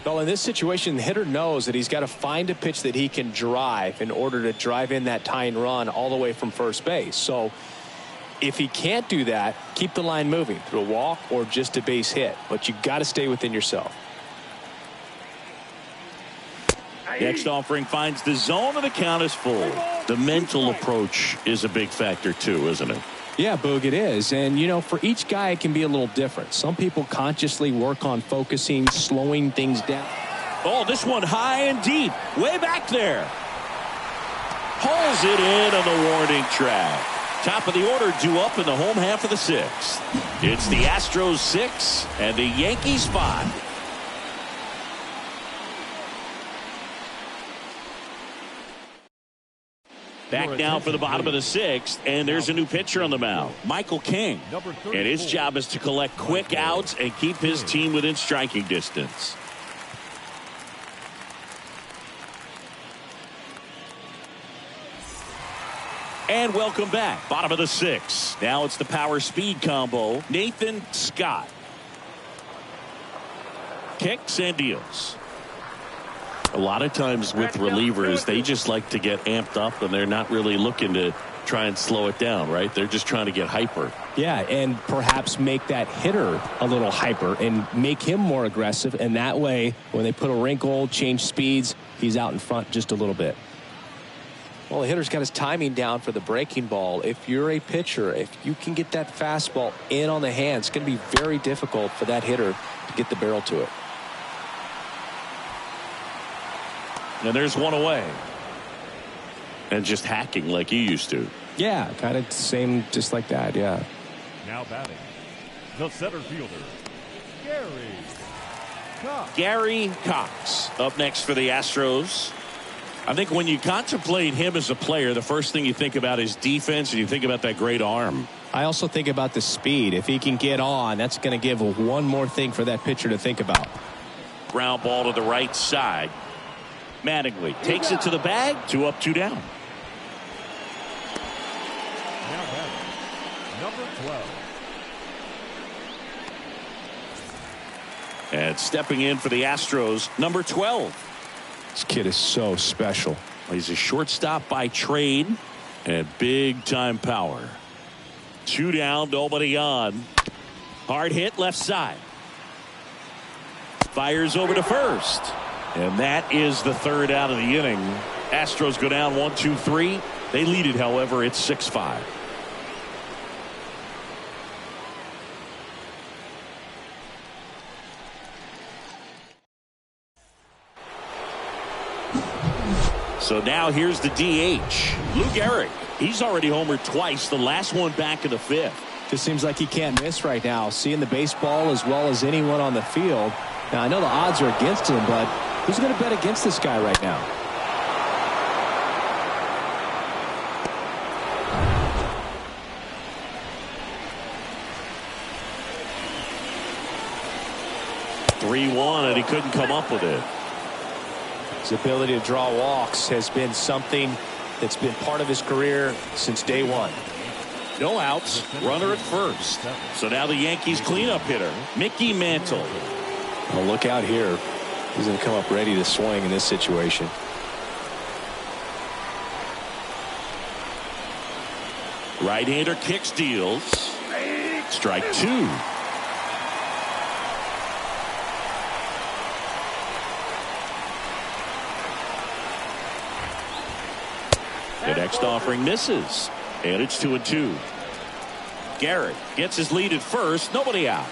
Well, in this situation, the hitter knows that he's got to find a pitch that he can drive in order to drive in that tying run all the way from first base. So if he can't do that, keep the line moving through a walk or just a base hit. But you got to stay within yourself. Next offering finds the zone, and the count is full. The mental approach is a big factor too, isn't it? Yeah, Boog, it is. And, you know, for each guy, it can be a little different. Some people consciously work on focusing, slowing things down. Oh, this one high and deep, way back there. Hauls it in on the warning track. Top of the order due up in the home half of the sixth. It's the Astros 6 and the Yankees 5. Back now for the bottom of the sixth, and there's a new pitcher on the mound, Michael King. And his job is to collect quick outs and keep his team within striking distance. And welcome back. Bottom of the sixth. Now it's the power speed combo. Nathan Scott kicks and deals. A lot of times with relievers, they just like to get amped up, and they're not really looking to try and slow it down, right? They're just trying to get hyper. Yeah, and perhaps make that hitter a little hyper and make him more aggressive. And that way, when they put a wrinkle, change speeds, he's out in front just a little bit. Well, the hitter's got his timing down for the breaking ball. If you're a pitcher, if you can get that fastball in on the hand, it's going to be very difficult for that hitter to get the barrel to it. And there's one away. And just hacking like you used to. Yeah, kind of same, just like that, yeah. Now batting, the center fielder, Gary Cox up next for the Astros. I think when you contemplate him as a player, the first thing you think about is defense, and you think about that great arm. I also think about the speed. If he can get on, that's going to give one more thing for that pitcher to think about. Ground ball to the right side. Mattingly takes it to the bag. 2 up, 2 down. now batting, number 12. And stepping in for the Astros, number 12. This kid is so special. He's a shortstop by trade and big time power. 2 down, nobody on. Hard hit left side. Fires over to first. And that is the third out of the inning. Astros go down 1-2-3. They lead it, however, it's 6-5. So now here's the DH, Lou Gehrig. He's already homered twice, the last one back in the 5th. Just seems like he can't miss right now. Seeing the baseball as well as anyone on the field. Now, I know the odds are against him, but who's going to bet against this guy right now? And he couldn't come up with it. His ability to draw walks has been something that's been part of his career since day one. No outs, runner at first. So now the Yankees cleanup hitter, Mickey Mantle. Oh, look out here. He's going to come up ready to swing in this situation. Right-hander kicks, deals. Strike 2. The next offering misses, and it's 2-2. Gehrig gets his lead at first, nobody out.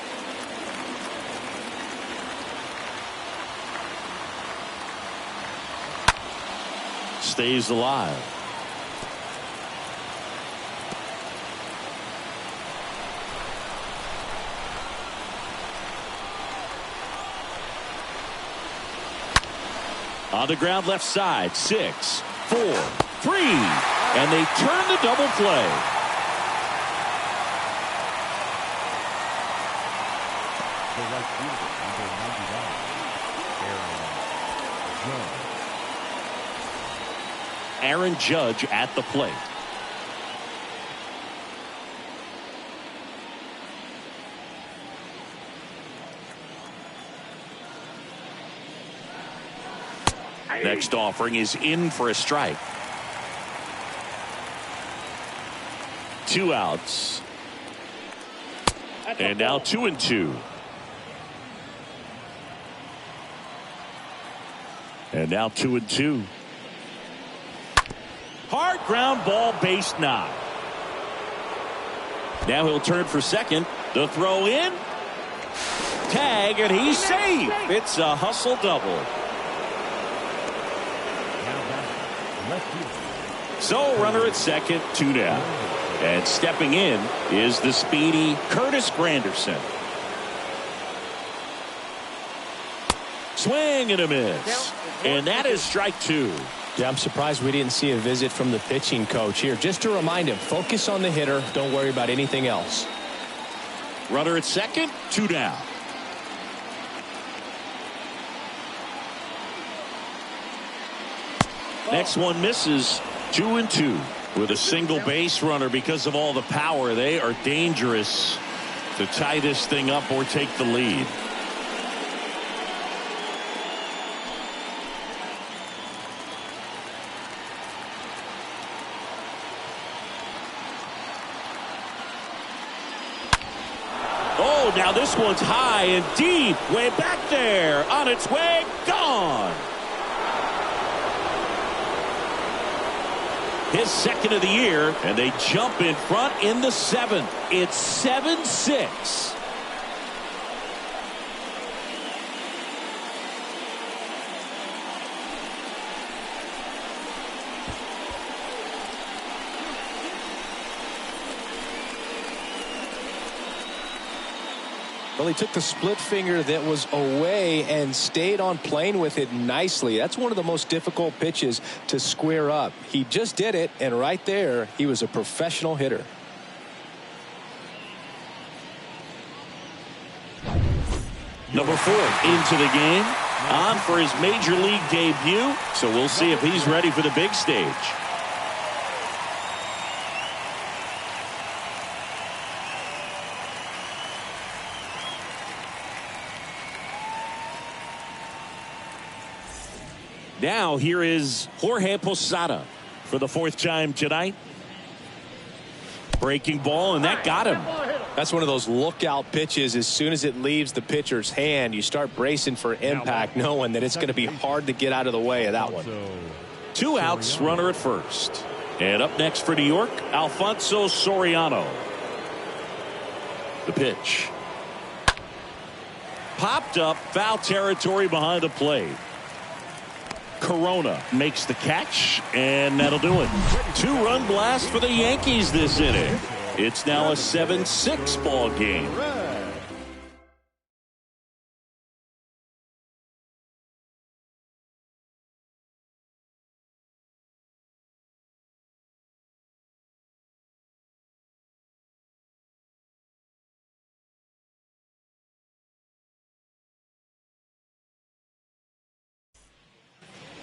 Stays alive. On the ground left side, 6, 4, 3, and they turn the double play. The right fielder, number 99, Aaron Judge at the plate. Next offering is in for a strike. 2 outs. And now 2-2. And now 2-2. Hard ground ball, base knock. Now he'll turn for second. The throw in. Tag, and he's safe. It's a hustle double. So runner at second, 2 down. And stepping in is the speedy Curtis Granderson. Swing and a miss. And that is strike 2. Yeah, I'm surprised we didn't see a visit from the pitching coach here. Just to remind him, focus on the hitter. Don't worry about anything else. Runner at second, 2 down. Next one misses. 2-2 with a single base runner. Because of all the power, they are dangerous to tie this thing up or take the lead. Oh, now this one's high and deep, way back there, on its way, gone. His second of the year, and they jump in front in the 7th. It's 7-6. Well, he took the split finger that was away and stayed on playing with it nicely. That's one of the most difficult pitches to square up. He just did it, and right there, he was a professional hitter. Number 4 into the game, on for his major league debut, so we'll see if he's ready for the big stage. Now here is Jorge Posada for the 4th time tonight. Breaking ball, and that got him. That's one of those lookout pitches. As soon as it leaves the pitcher's hand, you start bracing for impact, knowing that it's going to be hard to get out of the way of that one. 2 outs, runner at first. And up next for New York, Alfonso Soriano. The pitch. Popped up, foul territory behind the plate. Corona makes the catch, and that'll do it. 2-run blast for the Yankees this inning. It's now a 7-6 ball game.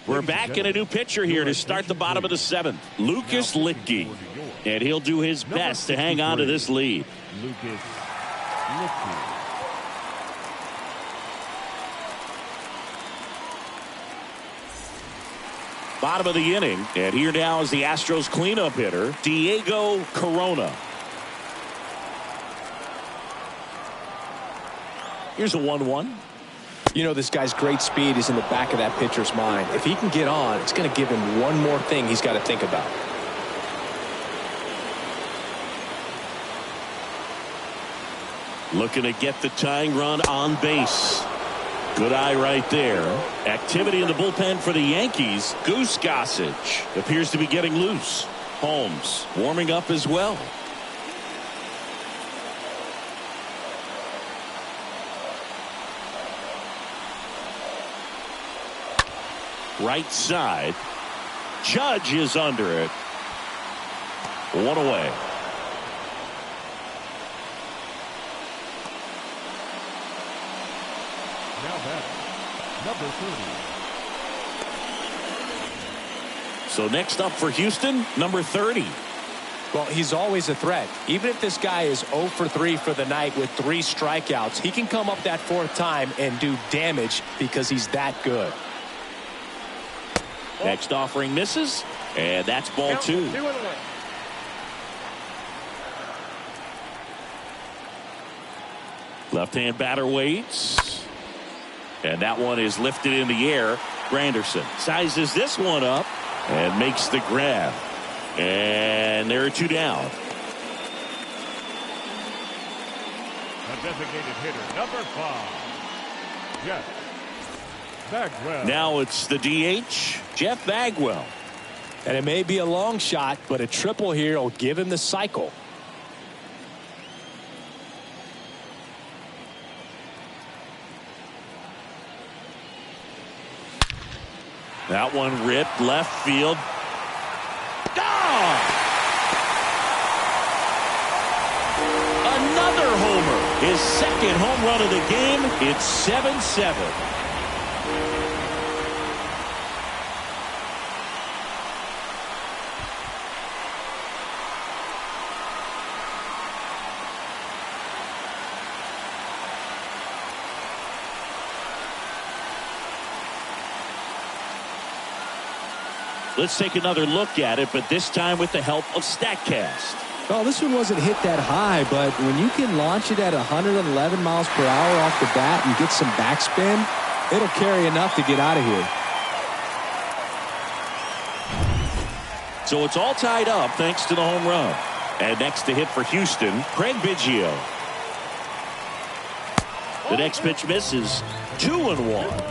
We're back in a new pitcher here to start the bottom of the 7th. Lucas Litke. And he'll do his best to hang on to this lead. Lucas Litke. Bottom of the inning. And here now is the Astros cleanup hitter, Diego Corona. Here's a 1-1. You know, this guy's great speed is in the back of that pitcher's mind. If he can get on, it's going to give him one more thing he's got to think about. Looking to get the tying run on base. Good eye right there. Activity in the bullpen for the Yankees. Goose Gossage appears to be getting loose. Holmes warming up as well. Right side. Judge is under it. 1 away. Now back, number 30. So next up for Houston, number 30. Well, he's always a threat. Even if this guy is 0 for 3 for the night with 3 strikeouts, he can come up that 4th time and do damage because he's that good. Next offering misses, and that's ball 2. 2-1. Left-hand batter waits. And that one is lifted in the air. Granderson sizes this one up and makes the grab. And there are 2 down. A designated hitter, number 5. Jeff Bagwell. Now it's the DH, Jeff Bagwell. And it may be a long shot, but a triple here will give him the cycle. That one ripped left field. Gone! Another homer. His second home run of the game. It's 7-7. Let's take another look at it, but this time with the help of StatCast. Well, this one wasn't hit that high, but when you can launch it at 111 miles per hour off the bat and get some backspin, it'll carry enough to get out of here. So it's all tied up thanks to the home run. And next to hit for Houston, Craig Biggio. The next pitch misses. 2-1.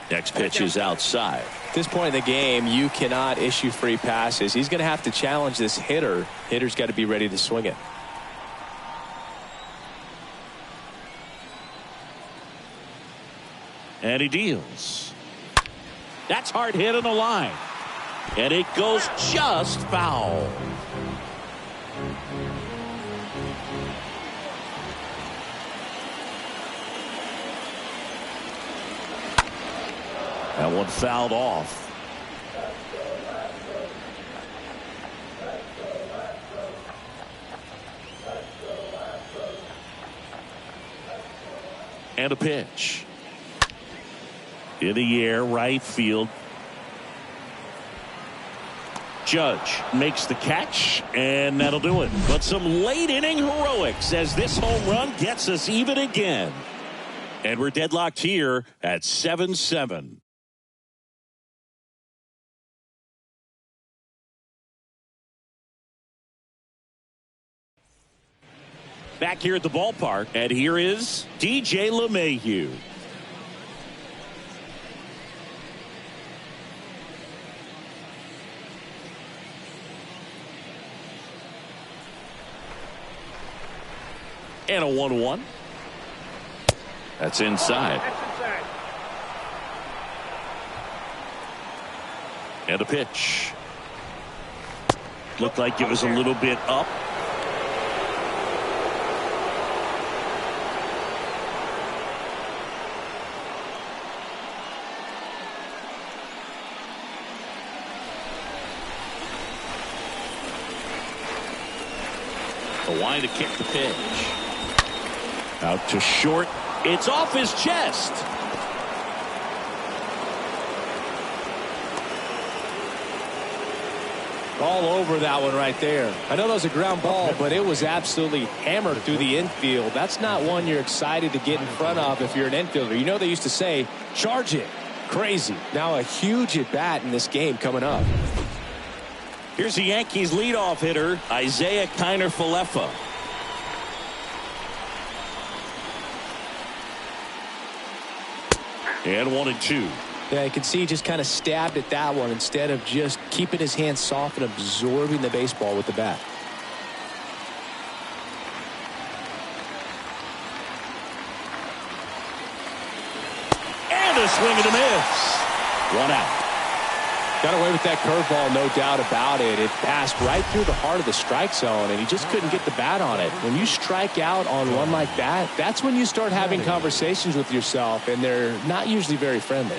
Next pitch is outside. At this point in the game, you cannot issue free passes. He's going to have to challenge this hitter. Hitter's got to be ready to swing it. And he deals. That's hard hit on the line. And it goes just foul. That one fouled off. And a pitch. In the air, right field. Judge makes the catch, and that'll do it. But some late inning heroics as this home run gets us even again. And we're deadlocked here at 7-7. Back here at the ballpark, and here is DJ LeMahieu. And a 1-1. That's inside. And a pitch. Looked like it was a little bit up. A line to kick the pitch. Out to short. It's off his chest. All over that one right there. I know that was a ground ball, but it was absolutely hammered through the infield. That's not one you're excited to get in front of if you're an infielder. You know they used to say, charge it. Crazy. Now a huge at bat in this game coming up. Here's the Yankees leadoff hitter, Isaiah Kiner-Falefa. And 1-2. Yeah, you can see he just kind of stabbed at that one instead of just keeping his hands soft and absorbing the baseball with the bat. a swing and a miss. 1 out. Got away with that curveball, no doubt about it. It passed right through the heart of the strike zone, and he just couldn't get the bat on it. When you strike out on one like that, that's when you start having conversations with yourself, and they're not usually very friendly.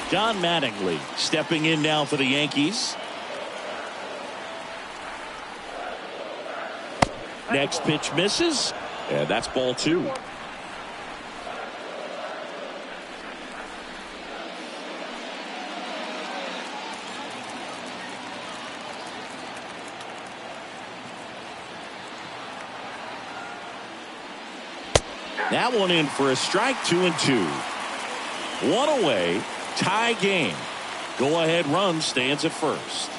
Don Mattingly stepping in now for the Yankees. Next pitch misses, and that's ball 2. That one in for a strike. 2-2. 1 away. Tie game. Go ahead run stands at first.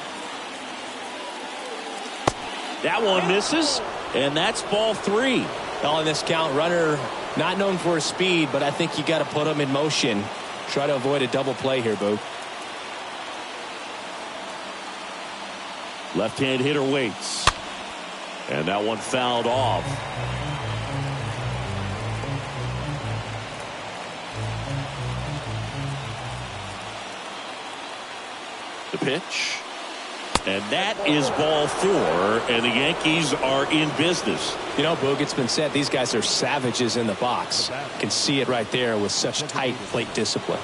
That one misses. And that's ball 3. On this count, runner not known for his speed, but I think you got to put him in motion. Try to avoid a double play here, Boo. Left-hand hitter waits. And that one fouled off. The pitch. And that is ball 4, and the Yankees are in business. You know, Boog, it's been said these guys are savages in the box. You can see it right there with such tight plate discipline.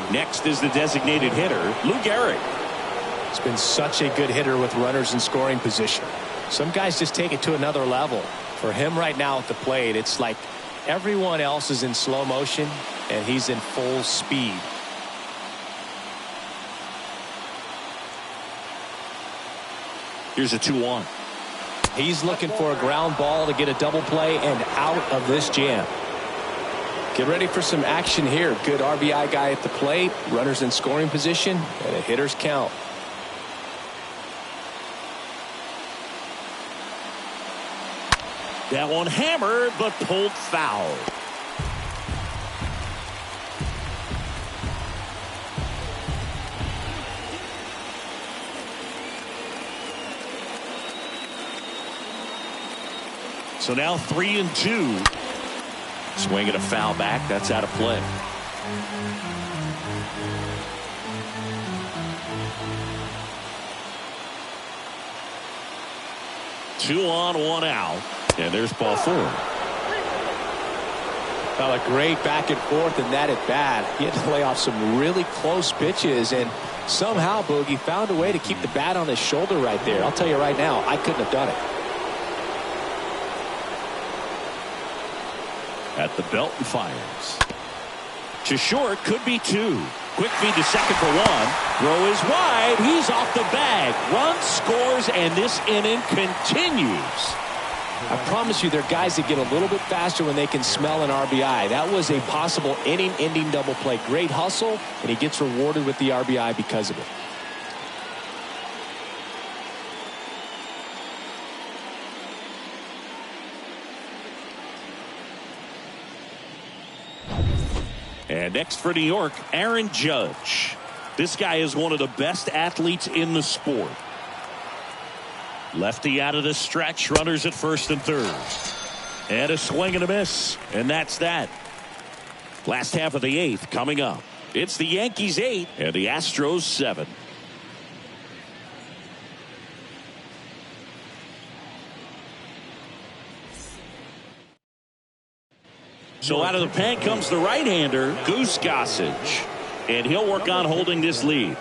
Next is the designated hitter, Lou Gehrig. He's been such a good hitter with runners in scoring position. Some guys just take it to another level. For him right now at the plate, it's like everyone else is in slow motion, and he's in full speed. Here's a 2-1. He's looking for a ground ball to get a double play and out of this jam. Get ready for some action here. Good RBI guy at the plate. Runners in scoring position and a hitter's count. That one hammered but pulled foul. So now 3-2. Swinging a foul back. That's out of play. Two on, 1 out. And there's ball 4. Well, a great back and forth in that at bat. He had to play off some really close pitches, and somehow Boogie found a way to keep the bat on his shoulder right there. I'll tell you right now, I couldn't have done it. At the belt and fires. To short, could be 2. Quick feed to second for 1. Throw is wide. He's off the bag. Run scores, and this inning continues. I promise you, there are guys that get a little bit faster when they can smell an RBI. That was a possible inning-ending double play. Great hustle, and he gets rewarded with the RBI because of it. And next for New York, Aaron Judge. This guy is one of the best athletes in the sport. Lefty out of the stretch, runners at first and third. And a swing and a miss. And that's that. Last half of the 8th coming up. It's the Yankees 8 and the Astros 7. So out of the pen comes the right-hander, Goose Gossage. And he'll work on holding this lead.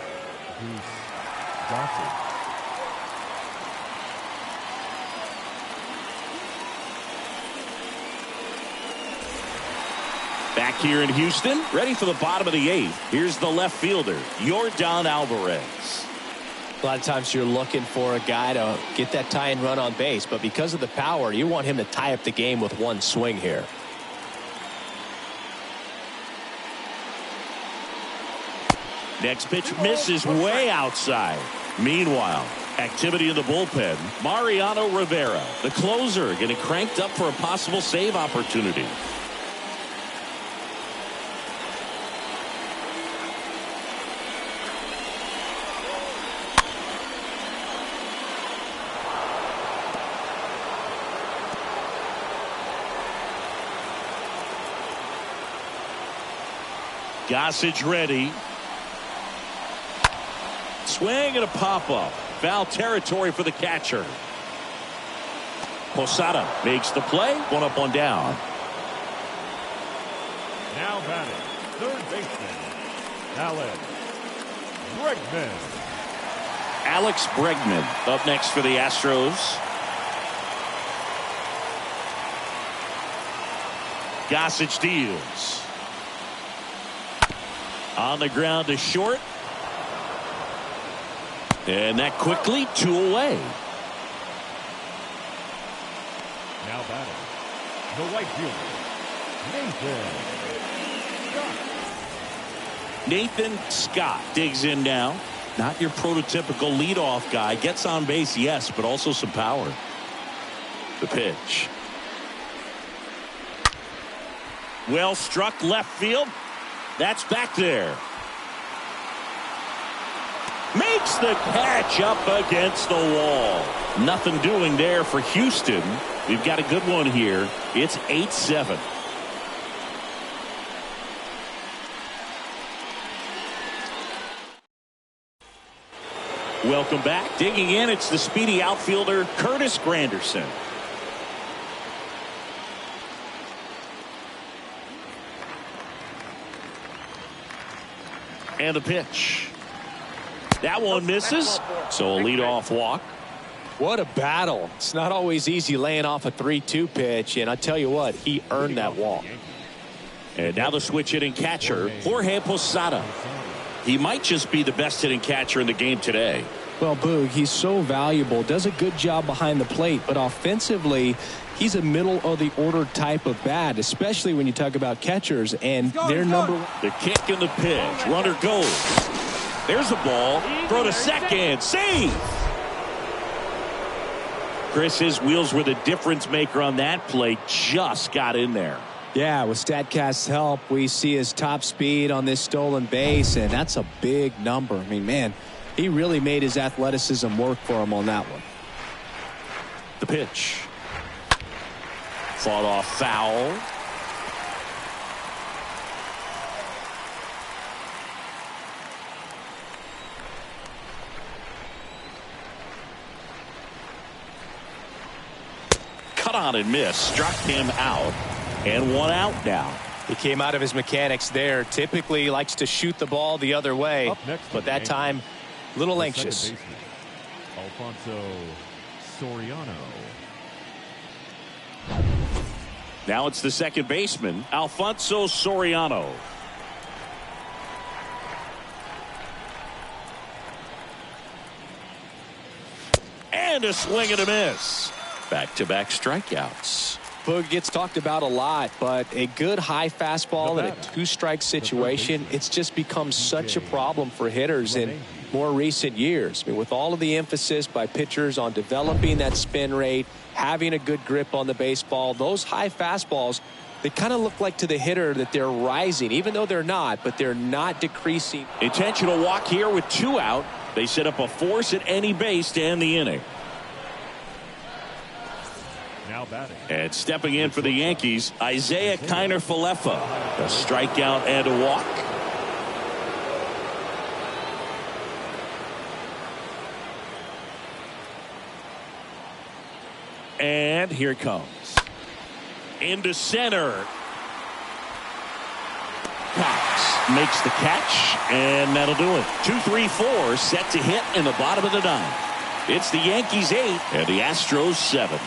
Back here in Houston, ready for the bottom of the 8th. Here's the left fielder, Yordan Alvarez. A lot of times you're looking for a guy to get that tie-in run on base, but because of the power, you want him to tie up the game with one swing here. Next pitch misses way outside. Meanwhile, activity in the bullpen. Mariano Rivera, the closer, getting cranked up for a possible save opportunity. Gossage ready. Swing and a pop-up. Foul territory for the catcher. Posada makes the play. 1 up, 1 down. Now batting, third baseman, Alex Bregman. Alex Bregman up next for the Astros. Gossage deals. On the ground to short. And that quickly 2 away. Now batting, the right fielder, Nathan Scott digs in now. Not your prototypical leadoff guy. Gets on base, yes, but also some power. The pitch. Well struck left field. That's back there. Makes the catch up against the wall. Nothing doing there for Houston. We've got a good one here. It's 8-7. Welcome back. Digging in, it's the speedy outfielder Curtis Granderson. And the pitch. That one misses. So a leadoff walk. What a battle. It's not always easy laying off a 3-2 pitch, and I tell you what, he earned that walk. And now the switch hitting catcher, Jorge Posada. He might just be the best hitting catcher in the game today. Well, Boog, he's so valuable, does a good job behind the plate, but offensively, he's a middle of the order type of bat, especially when you talk about catchers and their number. The kick and the pitch. Runner goes. There's the ball. Throw to second. Save. Chris, his wheels were the difference maker on that play. Just got in there. Yeah, with StatCast's help, we see his top speed on this stolen base, and that's a big number. I mean, man, he really made his athleticism work for him on that one. The pitch. Fought off foul. Cut on and miss. Struck him out. And 1 out now. He came out of his mechanics there. Typically likes to shoot the ball the other way, but that time a little anxious. Alfonso Soriano. Now it's the second baseman, Alfonso Soriano. And a swing and a miss. Back-to-back strikeouts. Boog gets talked about a lot, but a good high fastball in a 2-strike situation, it's just become such a problem for hitters in more recent years. I mean, with all of the emphasis by pitchers on developing that spin rate, having a good grip on the baseball, those high fastballs, they kind of look like to the hitter that they're rising, even though they're not, but they're not decreasing. Intentional walk here with 2 out. They set up a force at any base to end the inning. Now batting. And stepping in for the Yankees, Isaiah Kiner-Falefa. A strikeout and a walk. And here it comes. Into center. Cox makes the catch, and that'll do it. 2-3-4 set to hit in the bottom of the 9th. It's the Yankees 8 and the Astros 7.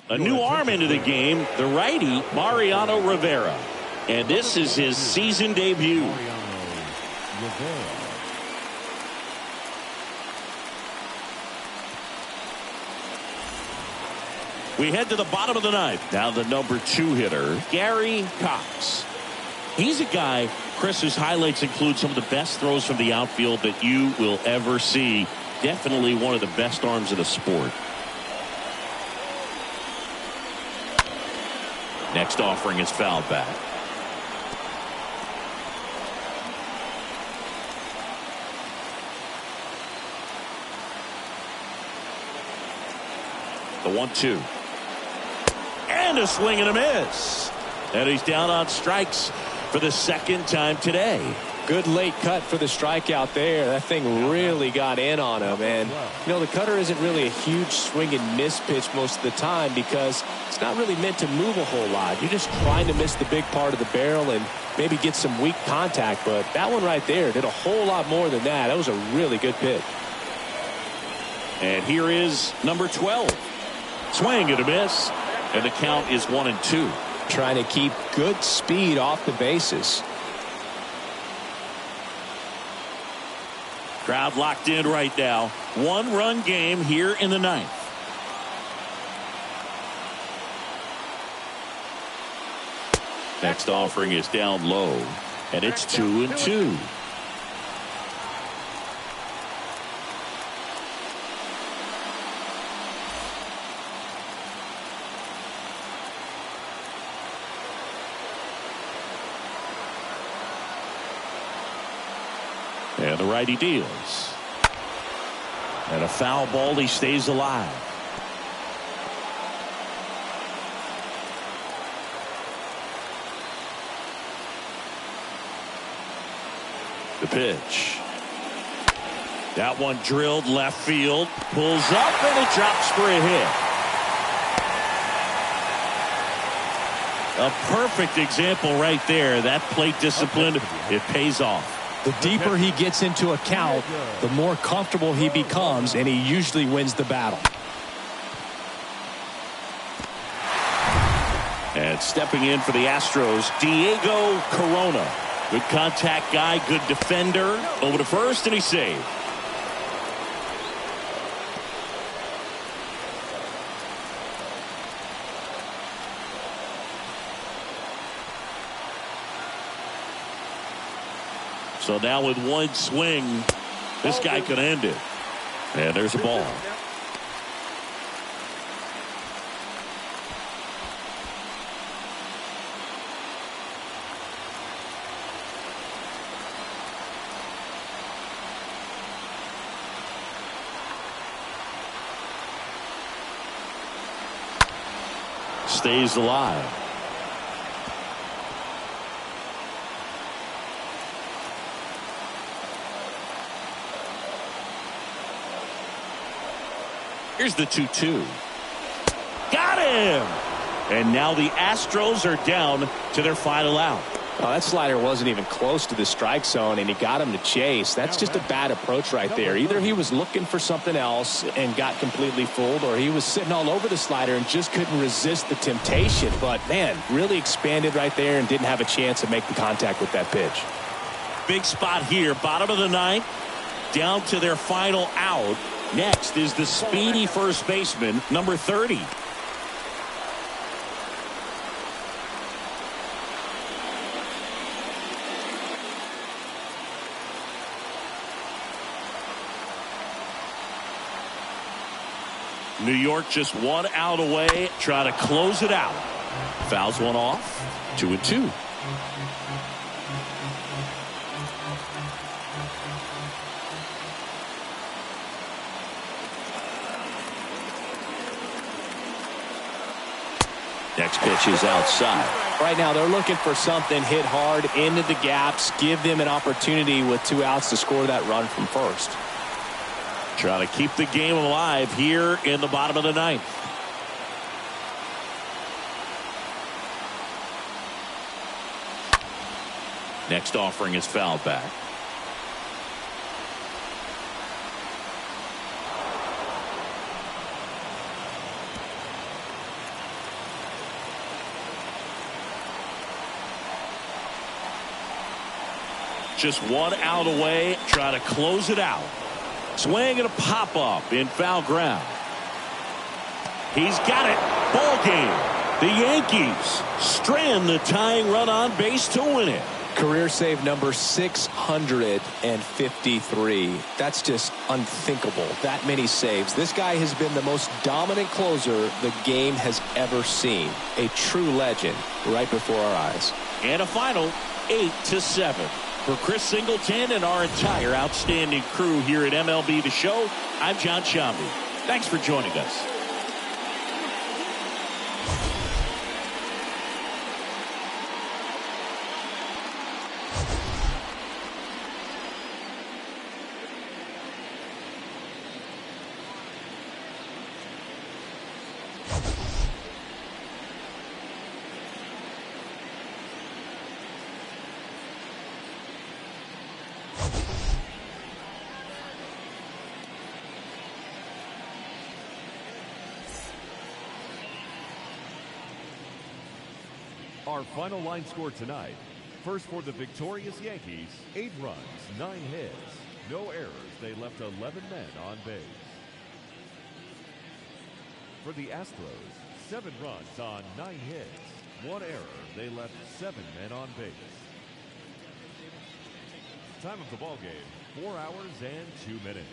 A new arm into the game, the righty Mariano Rivera. And this is his season debut. We head to the bottom of the 9th. Now the number 2 hitter, Gehrig Cox. He's a guy, Chris, whose highlights include some of the best throws from the outfield that you will ever see. Definitely one of the best arms in the sport. Next offering is fouled back. The 1-2. And And a swing and a miss. And he's down on strikes for the second time today. Good late cut for the strikeout there. That thing really got in on him. And, you know, the cutter isn't really a huge swing and miss pitch most of the time because it's not really meant to move a whole lot. You're just trying to miss the big part of the barrel and maybe get some weak contact. But that one right there did a whole lot more than that. That was a really good pitch. And here is number 12. Swing and a miss. And the count is 1-2. Trying to keep good speed off the bases. Crowd locked in right now. 1-run game here in the ninth. Next offering is down low, and it's 2-2. And the righty deals. And a foul ball. He stays alive. The pitch. That one drilled left field. Pulls up and it drops for a hit. A perfect example right there. That plate discipline, it pays off. The deeper he gets into a count, the more comfortable he becomes, and he usually wins the battle. And stepping in for the Astros, Diego Corona. Good contact guy, good defender. Over to first, and he's saved. So now with one swing, this guy could end it. And there's a ball. Stays alive. Here's the 2-2. Got him! And now the Astros are down to their final out. Oh, that slider wasn't even close to the strike zone, and he got him to chase. That's just a bad approach right there. Either he was looking for something else and got completely fooled, or he was sitting all over the slider and just couldn't resist the temptation. But, man, really expanded right there and didn't have a chance to make the contact with that pitch. Big spot here, bottom of the ninth, down to their final out. Next is the speedy first baseman, number 30. New York just 1 out away, trying to close it out. Fouls one off, 2-2. Next pitch is outside. Right now they're looking for something hit hard into the gaps, give them an opportunity with 2 outs to score that run from first. Trying to keep the game alive here in the bottom of the ninth. Next offering is fouled back. Just 1 out away, trying to close it out. Swing and a pop up in foul ground. He's got it. Ball game. The Yankees strand the tying run on base to win it. Career save number 653. That's just unthinkable. That many saves. This guy has been the most dominant closer the game has ever seen. A true legend right before our eyes. And a final 8-7. For Chris Singleton and our entire outstanding crew here at MLB The Show, I'm John Shambi. Thanks for joining us. Our final line score tonight. First for the victorious Yankees, 8 runs, 9 hits. No errors. They left 11 men on base. For the Astros, 7 runs on 9 hits. 1 error. They left 7 men on base. Time of the ball game, 4 hours and 2 minutes.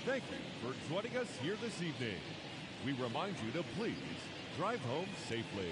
Thank you for joining us here this evening. We remind you to please drive home safely.